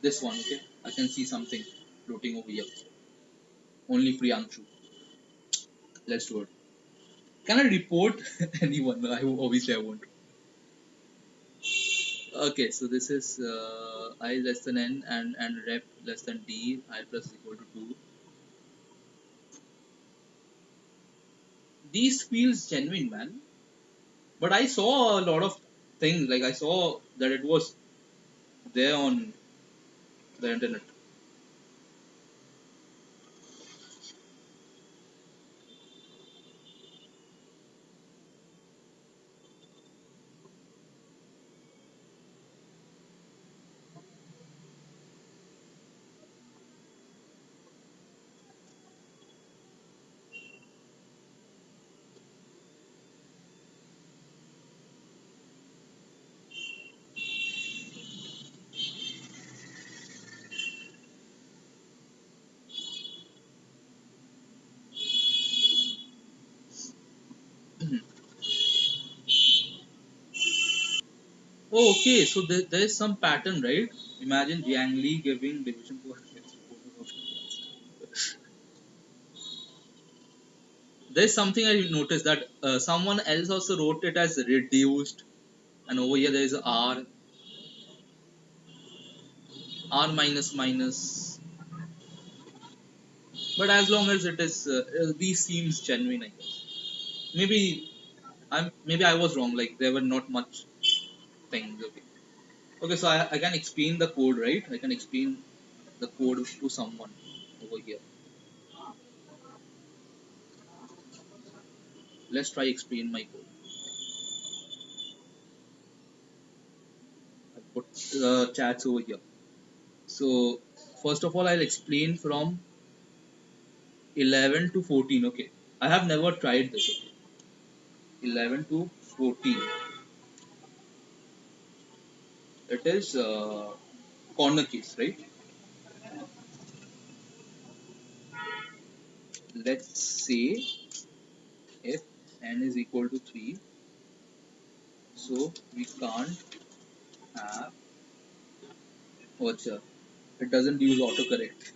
this one. Okay, I can see something floating over here. Only Priyanshu. Let's do it. Can I report anyone? No, obviously I won't. Okay, so this is I less than n and rep less than d. I plus is equal to 2. These feels genuine, man. But I saw a lot of things. Like I saw that it was there on the internet. Oh, okay. So there is some pattern, right? Imagine Jiang Li giving division to there's something I noticed that someone else also wrote it as reduced, and over here there is a R minus minus. But as long as it is, these seems genuine, I guess. Maybe maybe I was wrong. Like there were not much things. Okay. Okay, so I can explain the code, right? I can explain the code to someone over here. Let's try explain my code. I put chats over here. So first of all, I'll explain from 11 to 14. Okay, I have never tried this. Okay, 11 to 14. It is corner case, right? Let's say if n is equal to 3, so we can't have. What's it doesn't use autocorrect.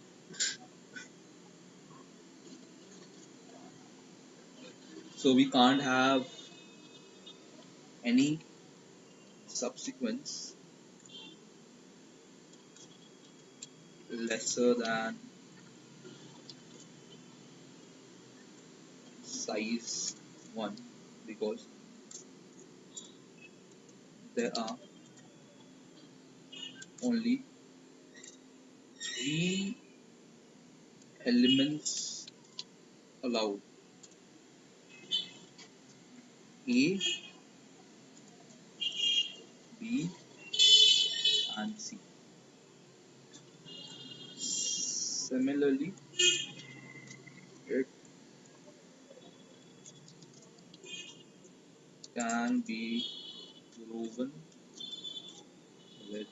So we can't have any subsequence lesser than size 1 because there are only 3 elements allowed: A, B, and C. Similarly, it can be proven with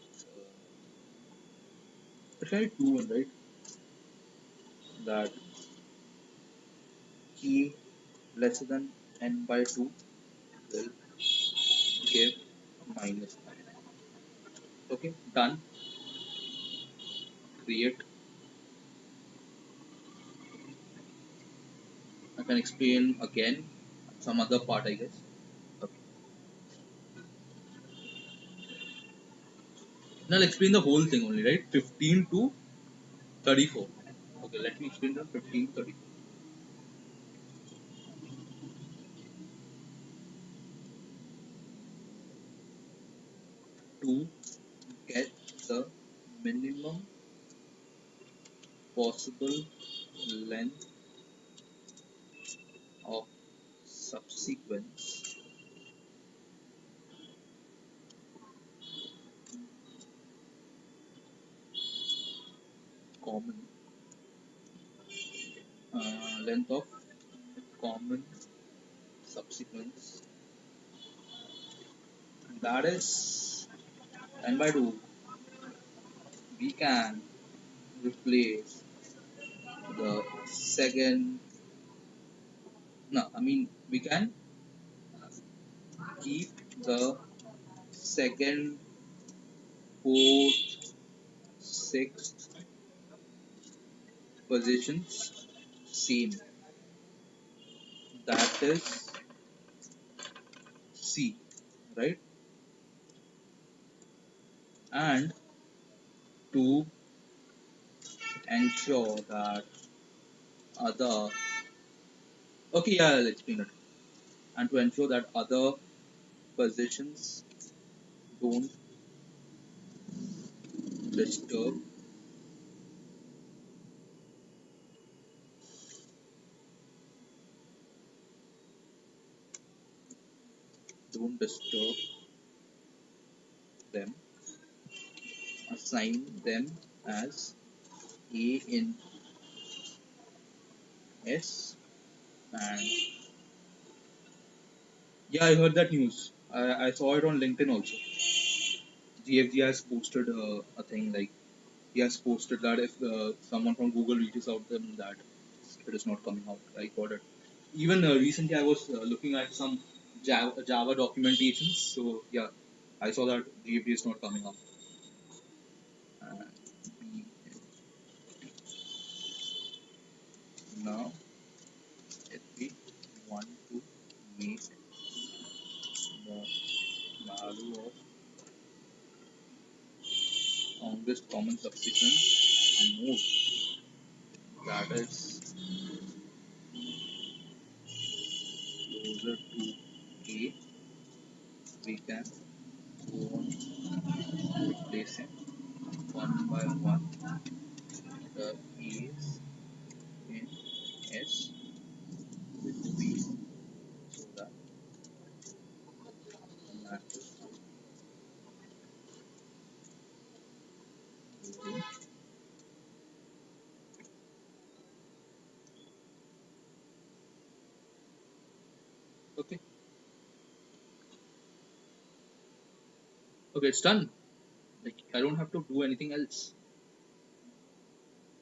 it can be proven, right, that k lesser than n by 2 will give minus 9. Okay, done. Create. I can explain again some other part, I guess. Okay. Now I'll explain the whole thing only, right? 15 to 34. Okay, let me explain the 15 to 34. To get the minimum possible length of subsequence common length of common subsequence, that is n by 2, we can replace the second. No, I mean we can keep the second, fourth, sixth positions same. That is C, right? And to ensure that other, okay, yeah, I'll explain it. And to ensure that other positions don't disturb, don't disturb them, assign them as A in S. And yeah, I heard that news. I saw it on LinkedIn also. GFG has posted a thing like he has posted that if someone from Google reaches out to them, that it is not coming out. I got it. Even recently, I was looking at some Java documentations. So yeah, I saw that GFG is not coming out. And now, if we want to make the value of longest common subsequence move, that is closer to A, we can go on replacing one by one the A's in S with B so that matches using. Okay, okay, it's done. Like I don't have to do anything else.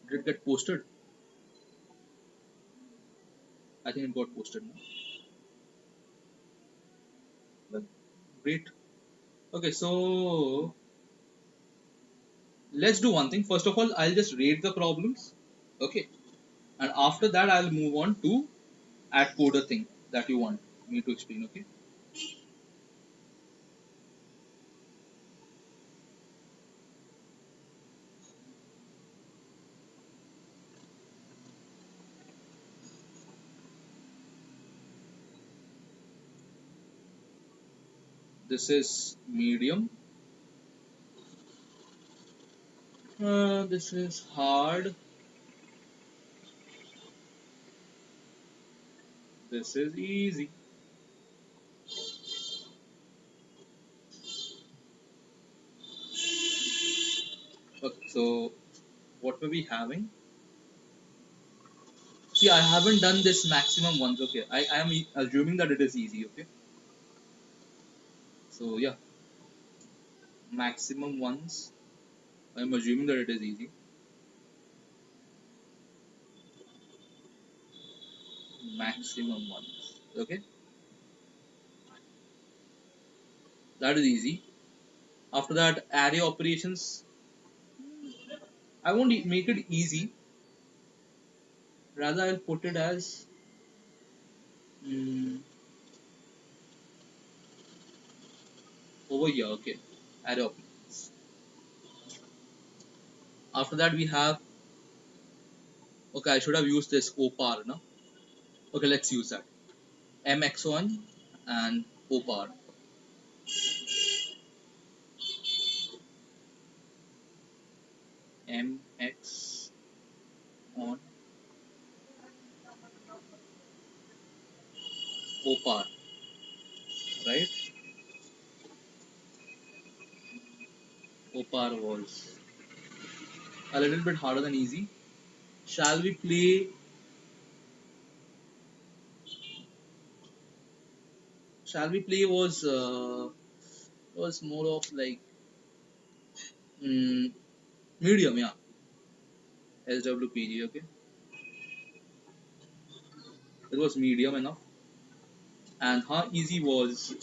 Did it get posted? I think it got posted now. Well, great. Okay, so let's do one thing. First of all, I'll just rate the problems. Okay, and after that, I'll move on to add coder thing that you want me to explain. Okay, this is medium. This is hard. This is easy. Okay, so what were we having? See, I haven't done this maximum once. Okay, I am assuming that it is easy. Okay, so yeah, maximum ones. I am assuming that it is easy. Maximum ones. Okay, that is easy. After that, array operations. I won't make it easy. Rather, I'll put it as mm, over here. Okay, array operations. After that, we have. Okay, I should have used this opar, no? Okay, let's use that. mx1 and opar. mx on opar, right? Opar was a little bit harder than easy. Shall we play? Shall we play was more of like mm, medium, yeah. SWPG, okay. It was medium enough. And how easy was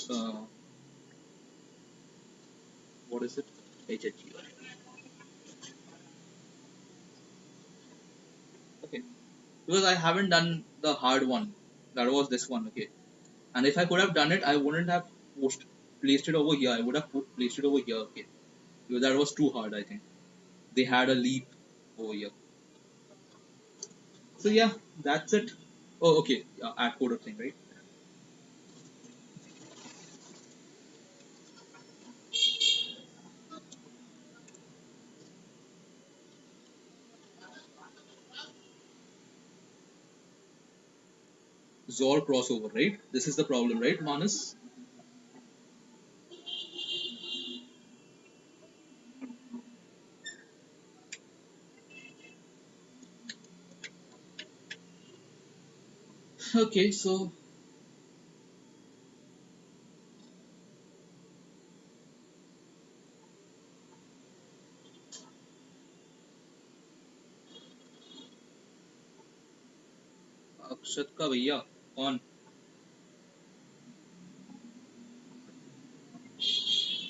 What is it? HHG. Okay. Because I haven't done the hard one. That was this one. Okay. And if I could have done it, I wouldn't have placed it over here. I would have placed it over here. Okay. Because that was too hard, I think. They had a leap over here. So yeah, that's it. Oh, okay. Add code of thing, right? Zor crossover, right? This is the problem, right, Manas? Okay, so अक्षत का भैया कौन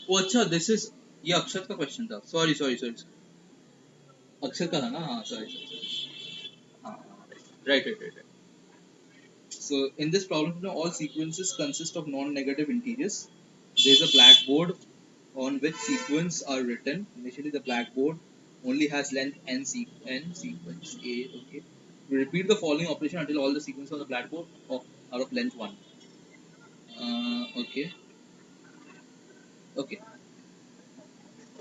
वो अच्छा this is ये अक्षत का question था sorry sorry sorry अक्षत का था ना हाँ सॉरी सॉरी हाँ right right right so in this problem all sequences consist of non-negative integers there is a blackboard on which sequence are written initially the blackboard only has length n sequence a okay we repeat the following operation until all the sequences on the blackboard are of length 1 okay okay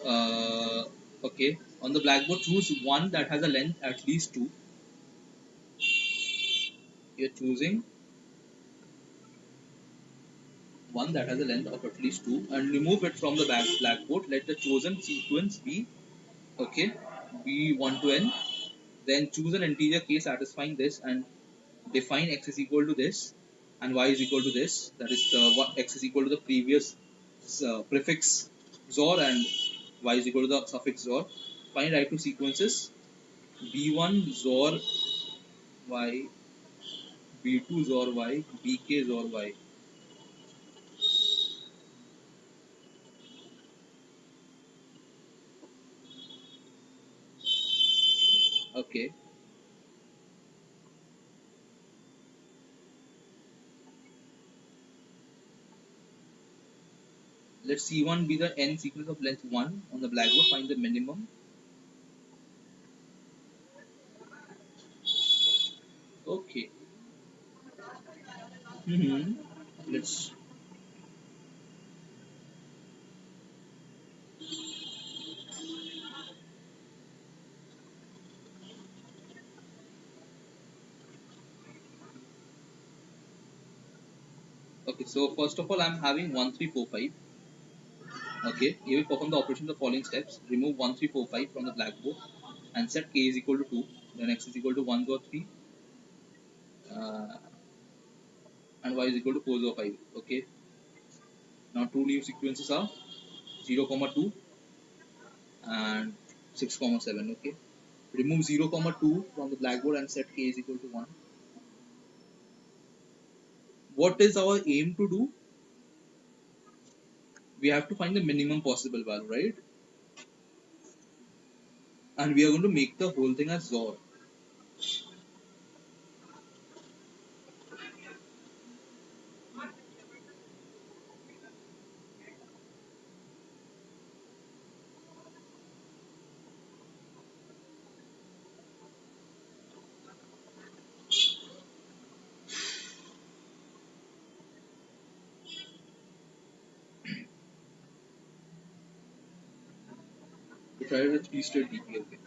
uh, okay on the blackboard choose one that has a length at least 2 you're choosing one that has a length of at least 2 and remove it from the blackboard let the chosen sequence be okay be 1 to n then choose an integer case satisfying this and define x is equal to this and y is equal to this that is what x is equal to the previous prefix zor and y is equal to the suffix zor find right two sequences b1 zor y b2 zor y bk zor y okay let c1 be the n sequence of length 1 on the blackboard find the minimum okay mm-hmm. Let's okay so first of all I'm having 1345 okay you will perform the operation of the following steps remove 1345 from the blackboard and set k is equal to 2 then x is equal to 103 uh, and y is equal to 405 okay now two new sequences are 0 comma 2 and 6 comma 7 okay remove 0 comma 2 from the blackboard and set k is equal to 1 what is our aim to do we have to find the minimum possible value right and we are going to make the whole thing as zor to try with 3-state dp okay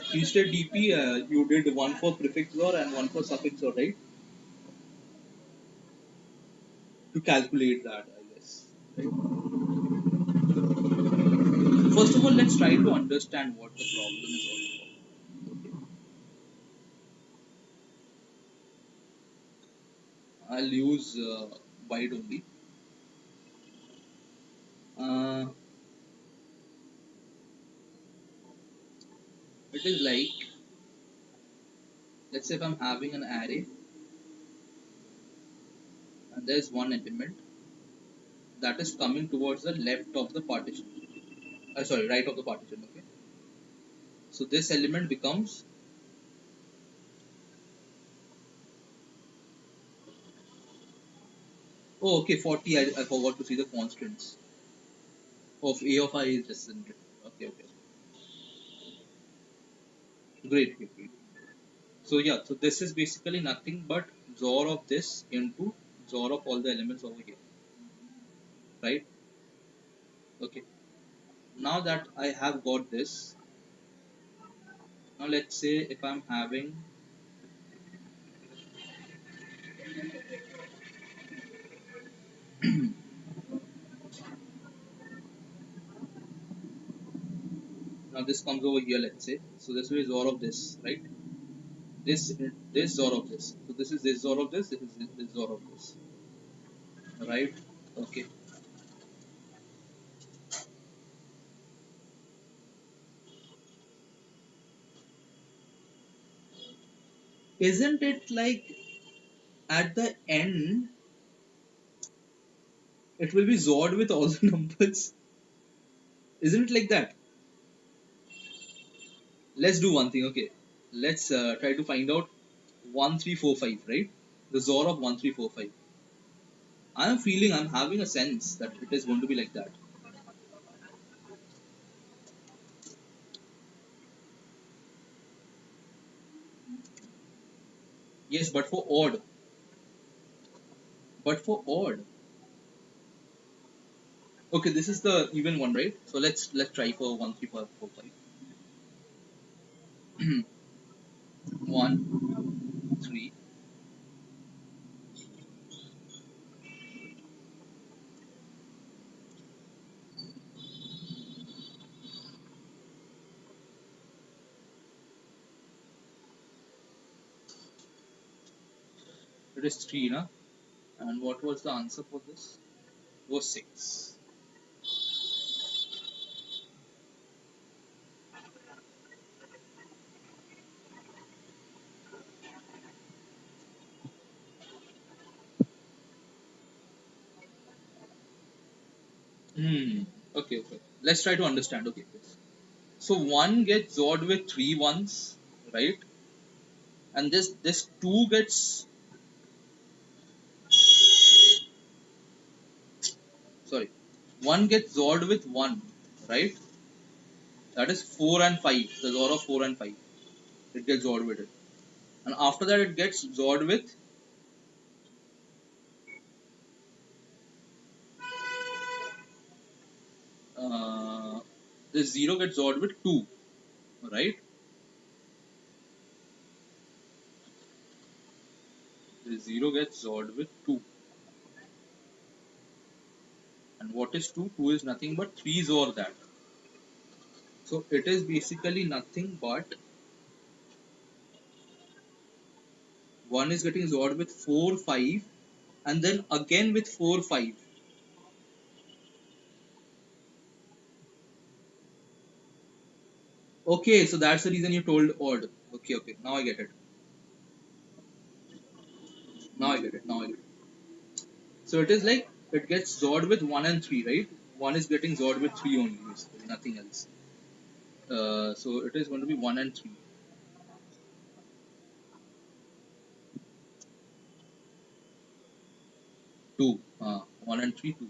3-state dp you did one for prefix zor and one for suffix zor right to calculate that I guess right? First of all let's try to understand what the problem is all about I'll use byte only uh, it is like let's say if I'm having an array and there's one element that is coming towards the left of the partition. Sorry, right of the partition. Okay. So this element becomes, oh okay, 40. I forgot to see the constants of a of I is just in it. Okay, okay. Great, great, great. So yeah, so this is basically nothing but XOR of this into XOR of all the elements over here, right? Okay. Now that I have got this, now let's say if I'm having, now this comes over here, let's say. So this will be XOR of this, right? This this XOR of this. So this is this XOR of this. This is this XOR of this, right? Okay. Isn't it like at the end it will be XORed with all the numbers? Isn't it like that? Let's do one thing. Okay. Let's try to find out 1345, right? The XOR of 1345. I'm feeling, I'm having a sense that it is going to be like that. Yes, but for odd. But for odd. Okay, this is the even one, right? So let's try for 1345. 1, 3. It is 3, na? And what was the answer for this? It was 6. Hmm. Okay, okay. Let's try to understand. Okay. So 1 gets XORed with 3 ones, right? And this 2 gets, sorry, 1 gets XORed with 1, right? That is 4 and 5. The XOR of 4 and 5. It gets XORed with it. And after that it gets XORed with uh, this 0 gets XORed with 2, right? This 0 gets XORed with 2. And what is 2? 2 is nothing but 3 XOR that. So it is basically nothing but 1 is getting XORed with 4, 5, and then again with 4, 5. Okay, so that's the reason you told odd. Okay, okay. Now I get it. Now I get it. Now I get it. So it is like it gets XORed with 1 and 3, right? 1 is getting XORed with 3 only, basically, nothing else. So it is going to be 1 and 3. 2. 1 and 3, 2.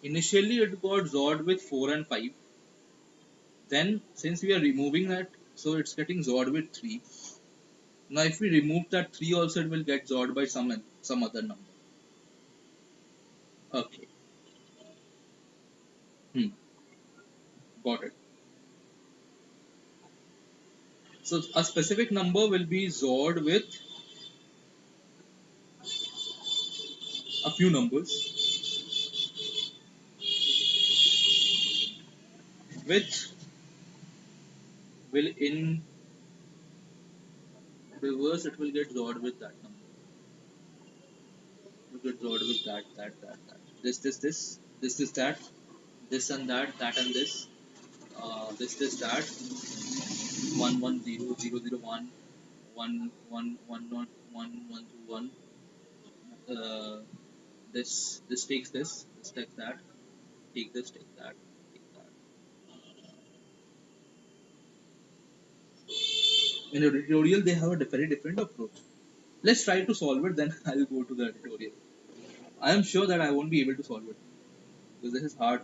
Initially it got XORed with 4 and 5. Then since we are removing that, so it's getting XORed with 3. Now if we remove that 3 also, it will get XORed by some other number. Okay. Hmm. Got it. So a specific number will be XORed with a few numbers, which will in reverse it will get XORed with that number. It will get XORed with that. This, that, this and that and this, this, that, 1 1 0 0 0 1 1 1 1 not 1 1 2 1. Uh, this takes this takes that, take this, take that, take that. In a tutorial, they have a very different approach. Let's try to solve it, then I'll go to the tutorial. I am sure that I won't be able to solve it because this is hard.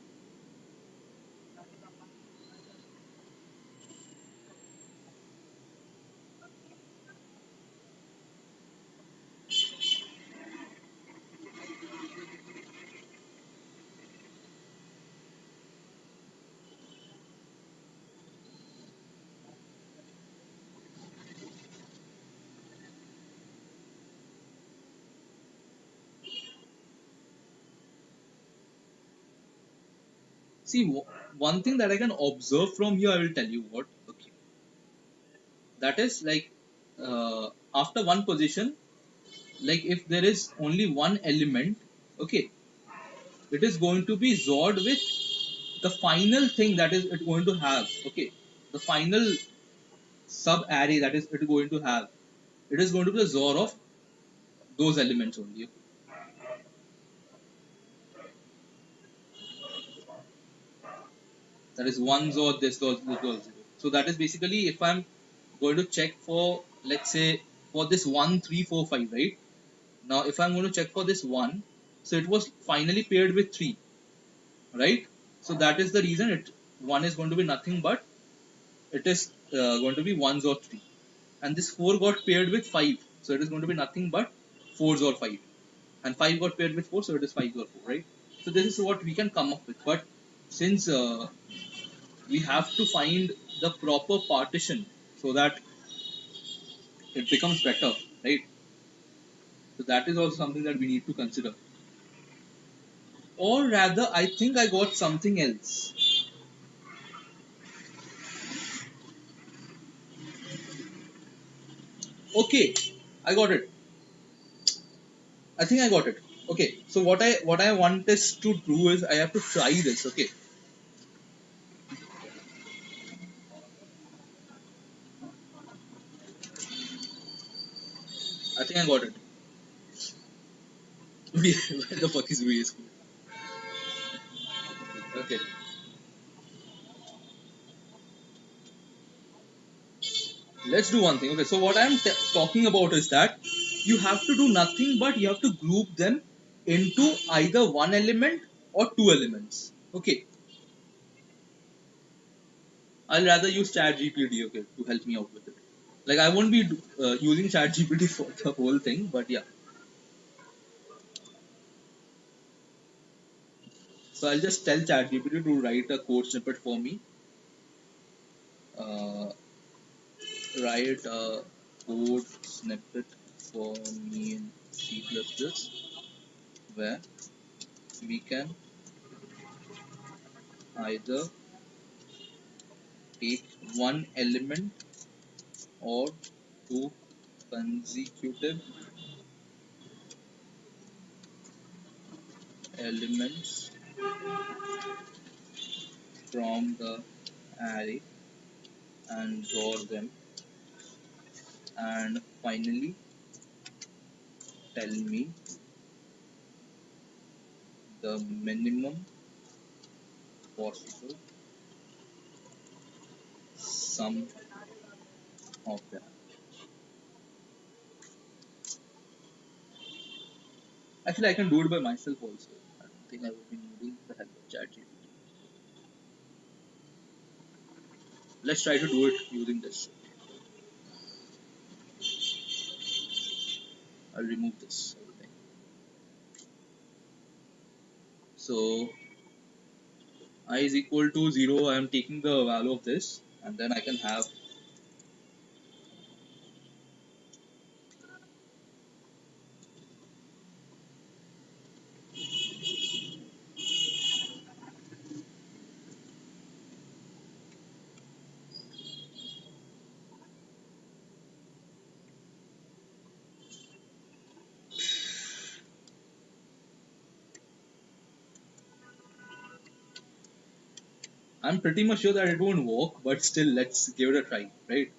See, one thing that I can observe from here, I will tell you what. Okay, that is like after one position, like if there is only one element, okay, it is going to be XORed with the final thing that is it going to have. Okay, the final sub array that is it going to have. It is going to be the XOR of those elements only. Okay? That is one XOR this XOR 0. So that is basically if I'm going to check for, let's say, for this 1 3 4 5, right? Now if I'm going to check for this 1, so it was finally paired with 3, right? So that is the reason it 1 is going to be nothing but it is going to be 1s or 3, and this 4 got paired with 5, so it is going to be nothing but 4s or 5, and 5 got paired with 4, so it is 5s or 4, right? So this is what we can come up with, but since we have to find the proper partition so that it becomes better, right? So that is also something that we need to consider. Or rather, I think I got something else. Okay, I got it. I think I got it. Okay, so what I want is to do is I have to try this. Okay, I think I got it. Where the fuck is VS Code? Okay, let's do one thing. Okay, so what I'm talking about is that you have to do nothing but you have to group them into either one element or two elements. Okay, I'll rather use ChatGPT, okay, to help me out with it. Like I won't be using ChatGPT for the whole thing, but yeah. So I'll just tell ChatGPT to write a code snippet for me. Uh, Write a code snippet for me in C++ where we can either take one element or two consecutive elements from the array and draw them, and finally tell me the minimum possible sum of them. Actually, I can do it by myself also. I don't think I would be needing the help of ChatGPT. Let's try to do it using this. I'll remove this everything. So I is equal to 0. I am taking the value of this, and then I can have I'm pretty much sure that it won't work, but still, let's give it a try, right?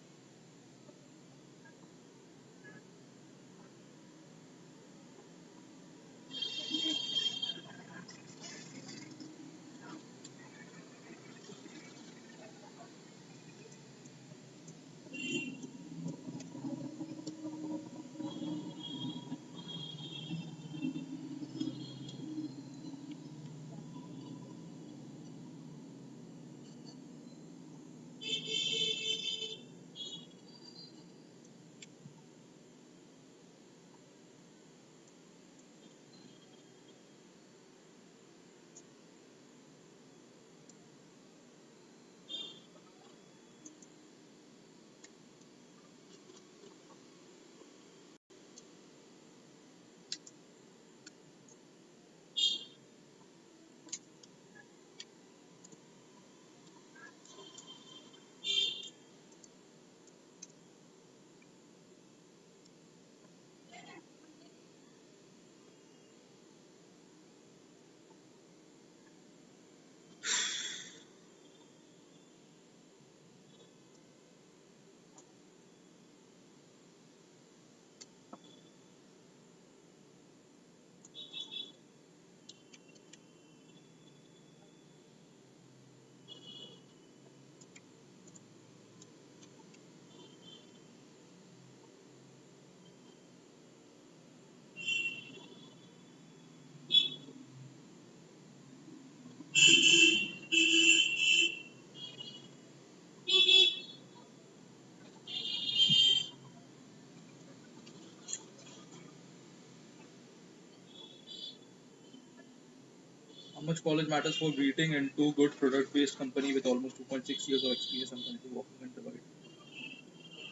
How much college matters for getting into good product-based company with almost 2.6 years of experience? I'm currently working in Deloitte.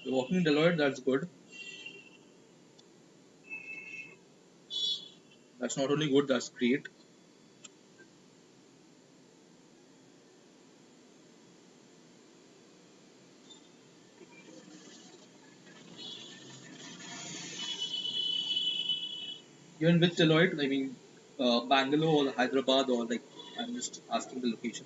You're working in Deloitte, that's good. That's not only good, that's great. You're in which Deloitte? I mean, Bangalore or Hyderabad or like, I'm just asking the location.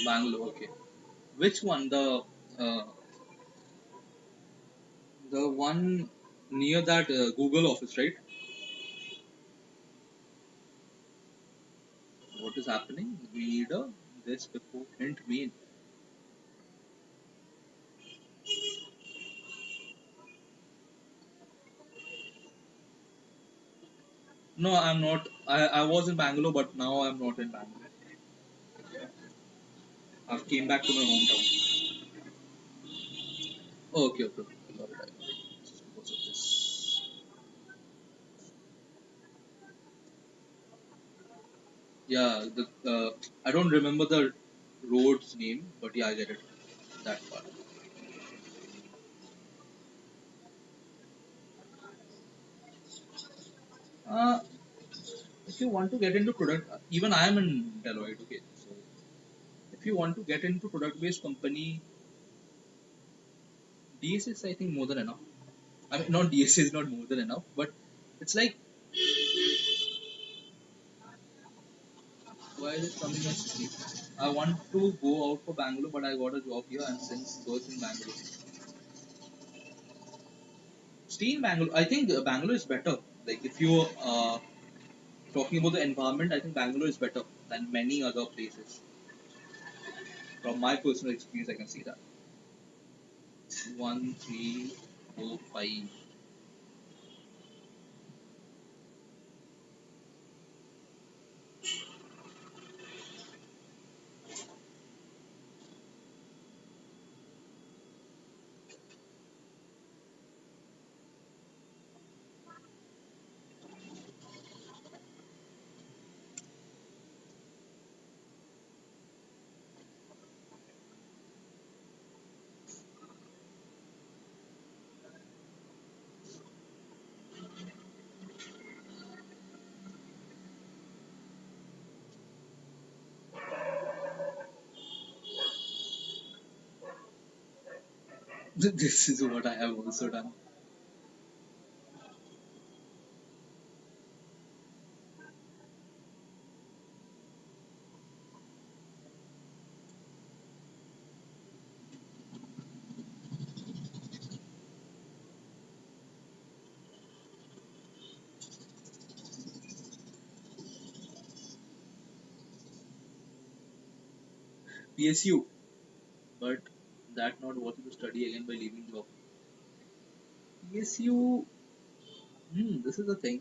Bangalore, okay. Which one? Uh, the one near that Google office, right? What is happening? Read this before hint main. No, I'm not. I was in Bangalore, but now I'm not in Bangalore. I've came back to my hometown. Oh, okay, okay. Got it. I got it. Just because of this. Yeah, I don't remember the road's name, but yeah, I get it. That part. Uh, if you want to get into product, even I am in Deloitte. Okay, so if you want to get into product-based company, DS is I think more than enough. I mean, not DS is not more than enough, but it's like why is it coming as sleep? I want to go out for Bangalore, but I got a job here and since birth in Bangalore. Stay in Bangalore. I think Bangalore is better. Like if you talking about the environment, I think Bangalore is better than many other places. From my personal experience, I can see that. One, three, four, five. This is what I have also done. PSU, but that not worth to study again by leaving job. PSU, this is the thing.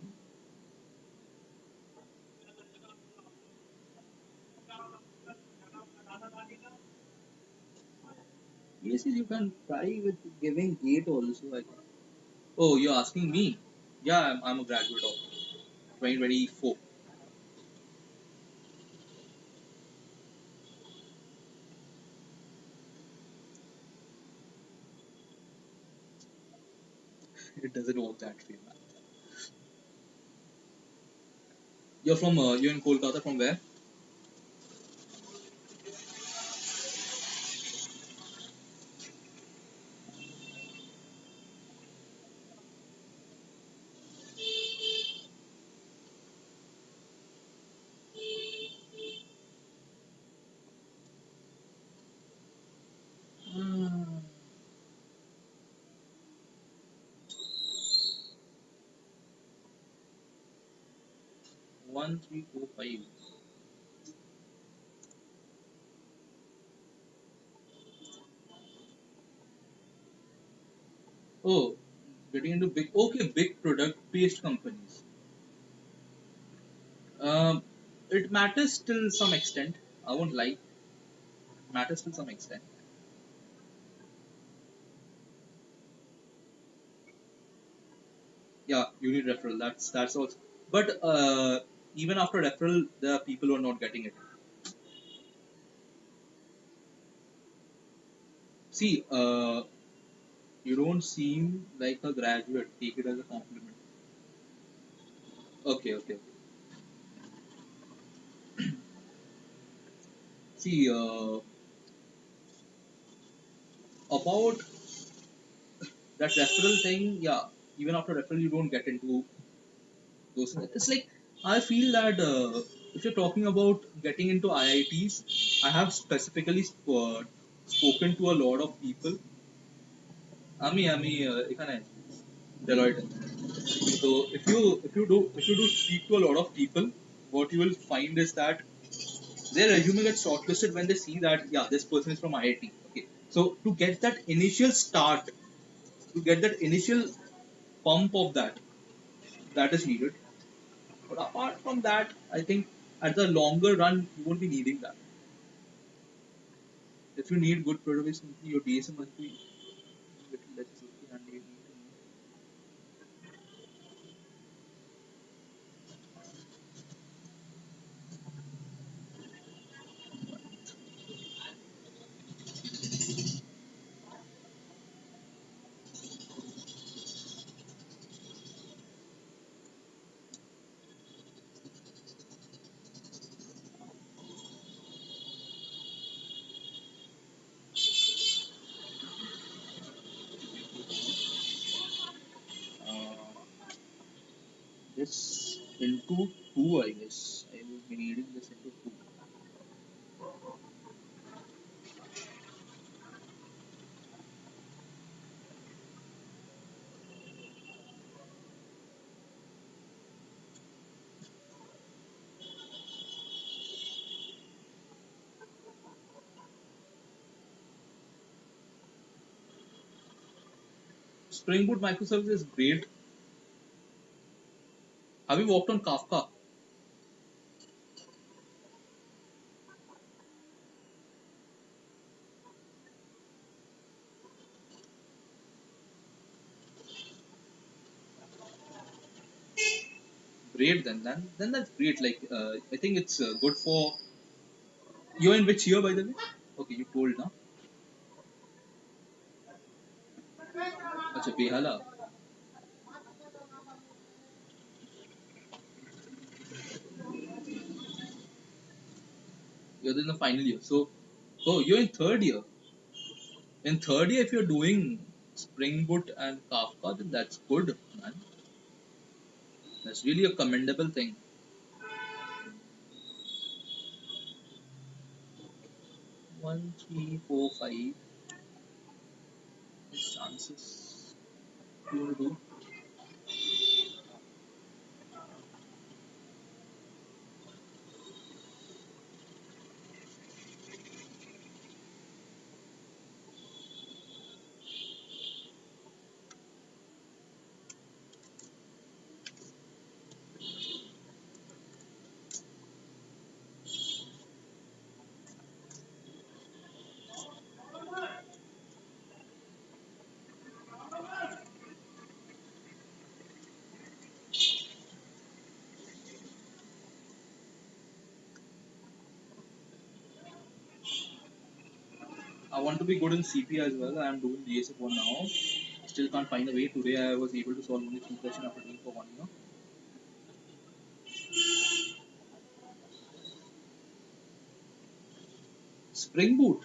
PSU you can try with giving gate also. I think. Oh, you're asking me? Yeah, I'm a graduate of 2024. It doesn't work that way, man. You're in Kolkata. From where? 1345. Oh, getting into big product-based companies. Um, it matters till some extent. I won't lie. It matters till some extent. Yeah, you need referral. That's also. But even after referral, there are people who are not getting it. See, you don't seem like a graduate. Take it as a compliment. Okay, okay. See, about that referral thing, yeah. Even after referral, you don't get into those things. It's like I feel that if you're talking about getting into IITs, I have specifically spoken to a lot of people. আমি এখানে Deloitte. So if you do speak to a lot of people, what you will find is that their resume gets shortlisted when they see that yeah this person is from IIT. Okay, so to get that initial start, to get that initial pump of that is needed. But apart from that, I think at the longer run you won't be needing that. If you need good productivity, your DSM must be a little less tricky and you need to this into two, I guess. I will be needing this into two. Spring Boot microservice is great. Have you worked on Kafka? Great then that's great. Like I think it's good for. You're in which year by the way? Okay, you told now. Acha Behala. You're in the final year. So oh you're in third year. In third year if you're doing Spring Boot and Kafka, then that's good, man. That's really a commendable thing. 1, 3, 4, 5. His chances to do. I want to be good in CP as well. I am doing GSF1 now. Still can't find a way. Today I was able to solve only 3 questions after doing for 1 year. Spring Boot.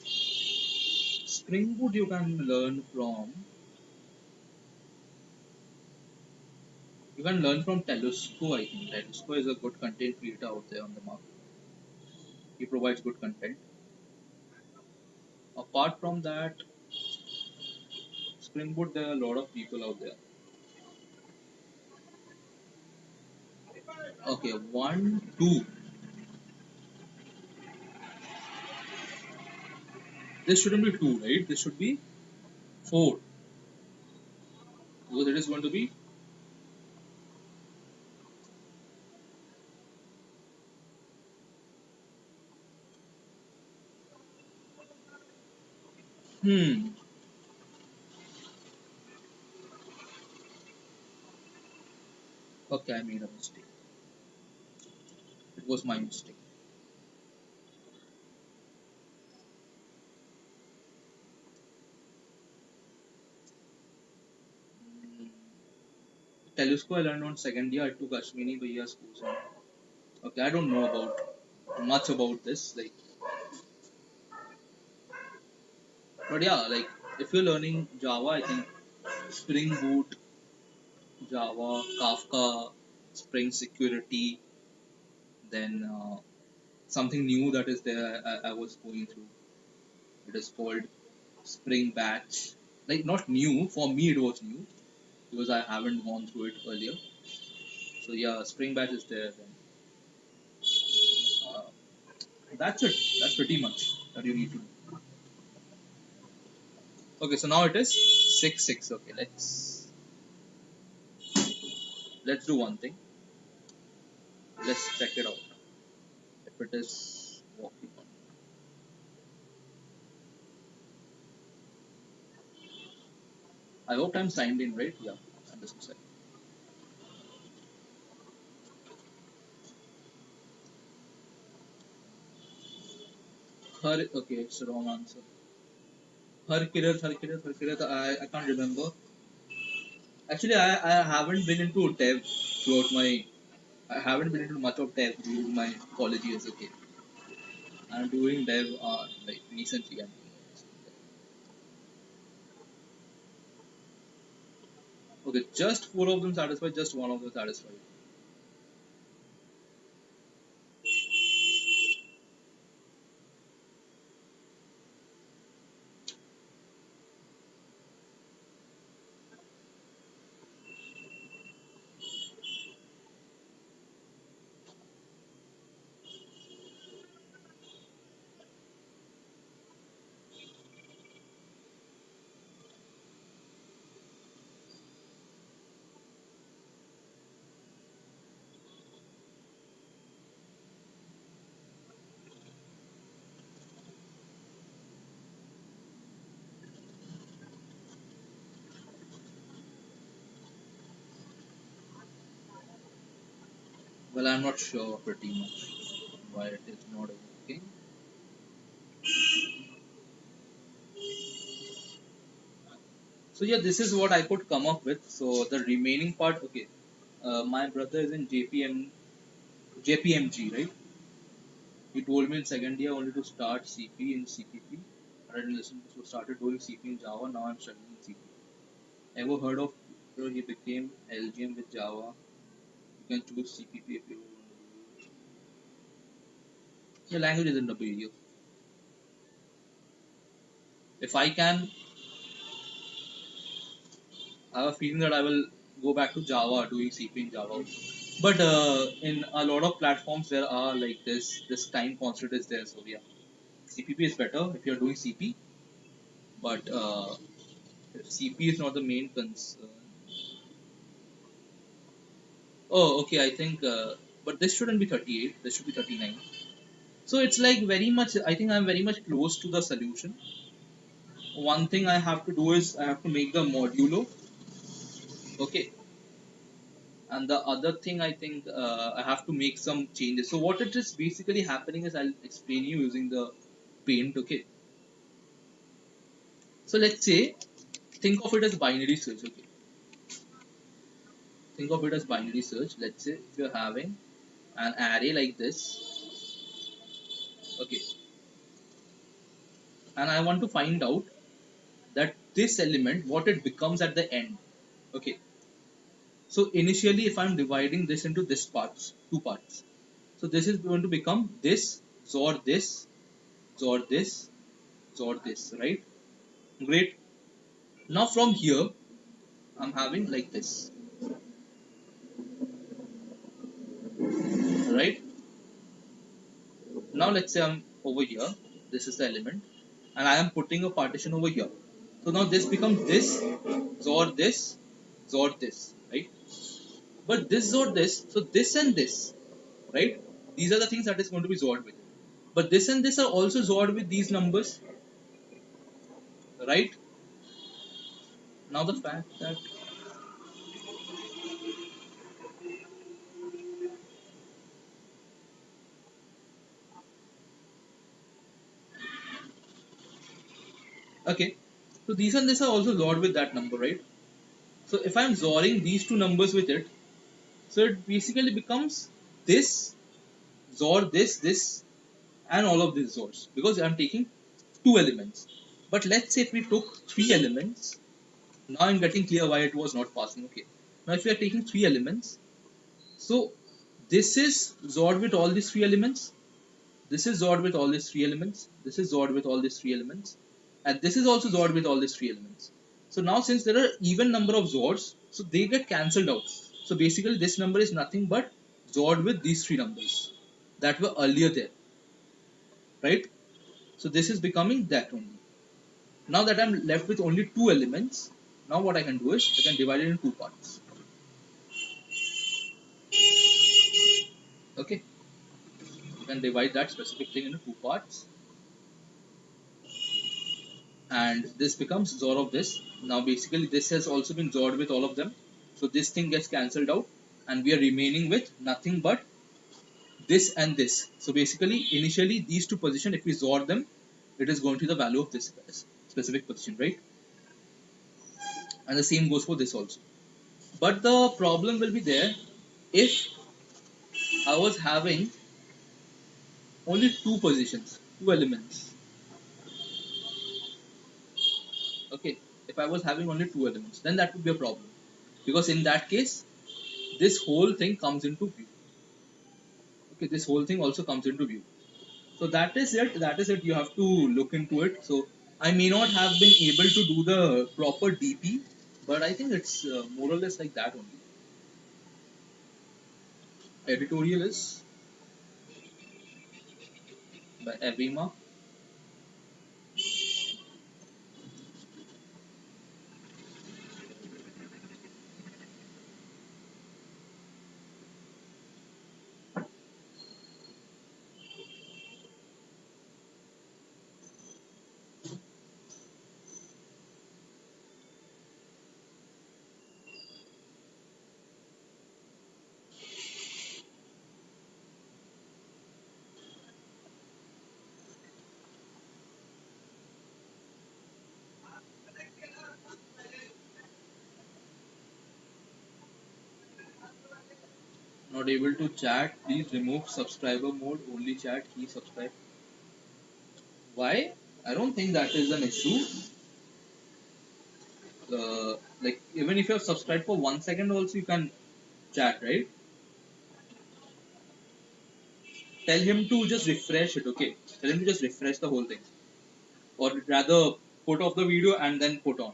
Spring Boot you can learn from. You can learn from Telesco, I think. Telesco is a good content creator out there on the market. He provides good content. Apart from that, Spring Boot, there are a lot of people out there. Okay, 1, 2. This shouldn't be 2, right? This should be 4. Because it is going to be. Hmm. Okay, I made a mistake. It was my mistake. Hmm. Telesco I learned on second year. I took Ashwini Bhaiya's course. Okay, I don't know about much about this. But yeah, if you're learning Java, I think Spring Boot, Java, Kafka, Spring Security, then something new that is there. I was going through. It is called Spring Batch. Like not new for me, it was new because I haven't gone through it earlier. So yeah, Spring Batch is there. Then uh, that's it. That's pretty much that you need to do. Okay, so now it is 6-6. Okay, let's do one thing. Let's check it out. If it is working. I hope I'm signed in, right? Yeah, I'm just signed. Okay, it's the wrong answer. Her Kirat, I can't remember. Actually, I haven't been into dev throughout my. I haven't been into much of dev during my college years. Okay, I'm doing dev recently. Okay, just four of them satisfied. Just one of them satisfied. Well, I'm not sure pretty much why it is not working. So yeah, this is what I could come up with. So the remaining part, okay. My brother is in JPMG, right? He told me in second year only to start CP in CPP. I didn't listen to, so started doing CP in Java. Now I'm studying CP. Ever heard of, he became LGM with Java? You can choose CPP if you want to do it. The language isn't a big deal. If I can, I have a feeling that I will go back to Java doing CP in Java. But in a lot of platforms there are like this time constant is there. So yeah, CPP is better if you're doing CP. But if CP is not the main concern. Oh, okay. I think, but this shouldn't be 38. This should be 39. So it's like very much. I think I'm very much close to the solution. One thing I have to do is I have to make the modulo. Okay, and the other thing I think I have to make some changes. So what it is basically happening is I'll explain you using the paint. Okay, so let's say think of it as binary search. Okay, think of it as binary search. Let's say if you're having an array like this. Okay, and I want to find out that this element what it becomes at the end. Okay, so initially if I'm dividing this into this parts, two parts, so this is going to become this, XOR this, XOR this, XOR this, right? Great. Now from here I'm having like this, right? Now let's say I'm over here, this is the element, and I am putting a partition over here. So now this becomes this, XOR this, XOR this, right? But this XOR this, so this and this, right? These are the things that is going to be XORed with. But this and this are also XORed with these numbers, right? Now the fact that, okay, so these and this are also XORed with that number, right? So if I'm XORing these two numbers with it, so it basically becomes this, XOR this, this, and all of these XORs because I'm taking two elements. But let's say if we took three elements, now I'm getting clear why it was not passing. Okay, now if we are taking three elements, so this is XORed with all these three elements, this is XORed with all these three elements, this is XORed with all these three elements, and this is also XORed with all these three elements. So now since there are even number of XORs, so they get cancelled out. So basically this number is nothing but XORed with these three numbers that were earlier there, right? So this is becoming that only. Now that I'm left with only two elements, now what I can do is I can divide it into two parts. Okay, you can divide that specific thing into two parts, and this becomes XOR of this. Now basically this has also been XORed with all of them, so this thing gets cancelled out, and we are remaining with nothing but this and this. So basically initially these two positions, if we XOR them, it is going to be the value of this specific position, right? And the same goes for this also. But the problem will be there if I was having only two positions, two elements. Okay, if I was having only two elements, then that would be a problem, because in that case this whole thing comes into view. Okay, this whole thing also comes into view. So that is it, you have to look into it. So I may not have been able to do the proper DP, but I think it's more or less like that only. Editorial is by Avima. Not able to chat, please remove subscriber mode, only chat, key subscribe. Why? I don't think that is an issue. Like even if you have subscribed for 1 second also you can chat, right? Tell him to just refresh it, okay? Tell him to just refresh the whole thing. Or rather put off the video and then put on.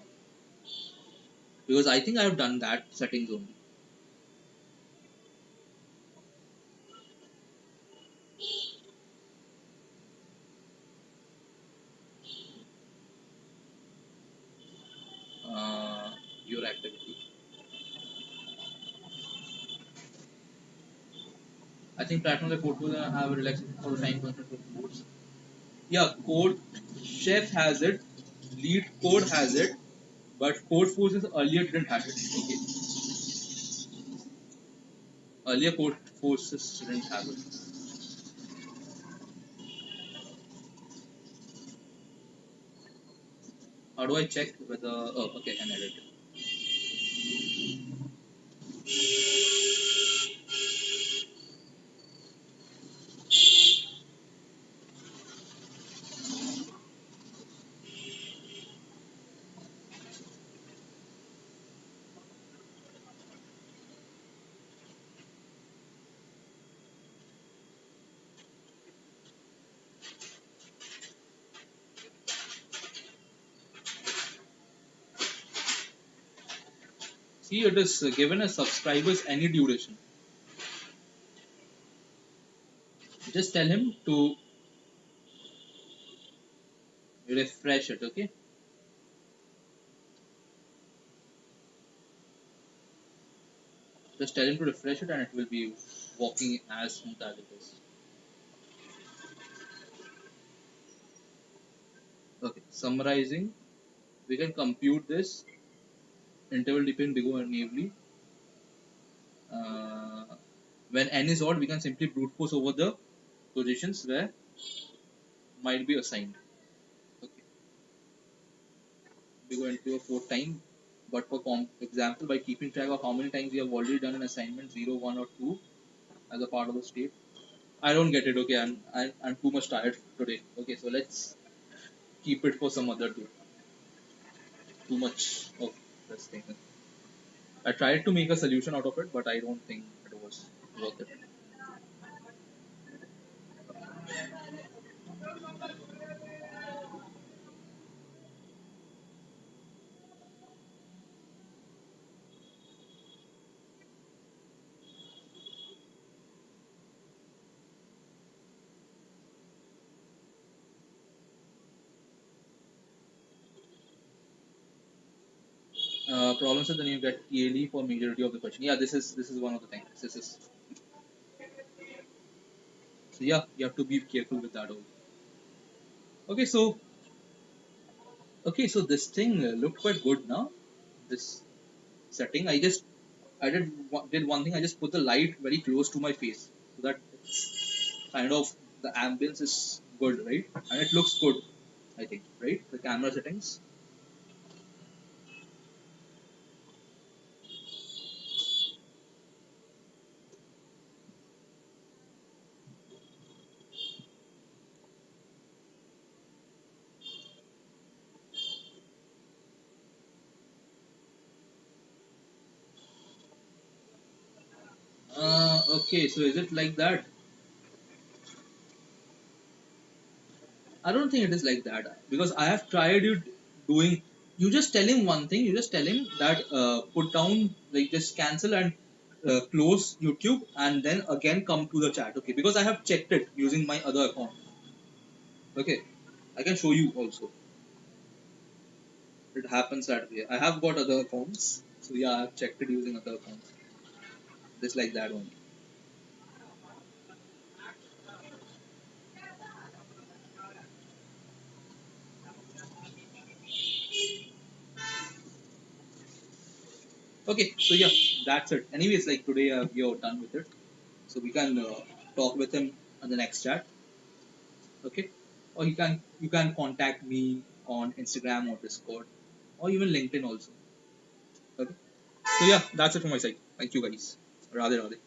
Because I think I have done that settings only. Uh, your activity. I think platforms like Codeful have a relaxation for the time concept of codes. Yeah, Code Chef has it, Lead Code has it, but Code Forces earlier didn't have it. Okay. Earlier Code Forces didn't have it. How do I check whether oh okay I can edit it. See, it is given as subscribers any duration. Just tell him to refresh it, okay? Just tell him to refresh it and it will be walking as smooth as it is. Okay, summarizing, we can compute this interval depend big O and naively. Uh, when n is odd, we can simply brute force over the positions where might be assigned. Okay, we go into a fourth time, but for example, by keeping track of how many times we have already done an assignment 0, 1 or 2 as a part of the state. I don't get it. Okay, I'm too much tired today. Okay, so let's keep it for some other day. Too much of this thing. I tried to make a solution out of it, but I don't think it was worth it. Problems is then you get TLE for majority of the question. Yeah, this is one of the things. This is so yeah, you have to be careful with that also. Okay, so this thing looked quite good now. This setting, I did one thing. I just put the light very close to my face so that it's kind of the ambience is good, right? And it looks good. I think, right? The camera settings. Okay, so is it like that? I don't think it is like that because I have tried it doing. You just tell him one thing. You just tell him that put down like just cancel and close YouTube and then again come to the chat. Okay, because I have checked it using my other account. Okay, I can show you also. It happens that way. I have got other accounts, so yeah, I've checked it using other accounts. Just like that only. Okay, so yeah, that's it. Anyways, like today we are done with it, so we can talk with him on the next chat. Okay, or you can contact me on Instagram or Discord or even LinkedIn also. Okay, so yeah, that's it from my side. Thank you guys. Radhe Radhe.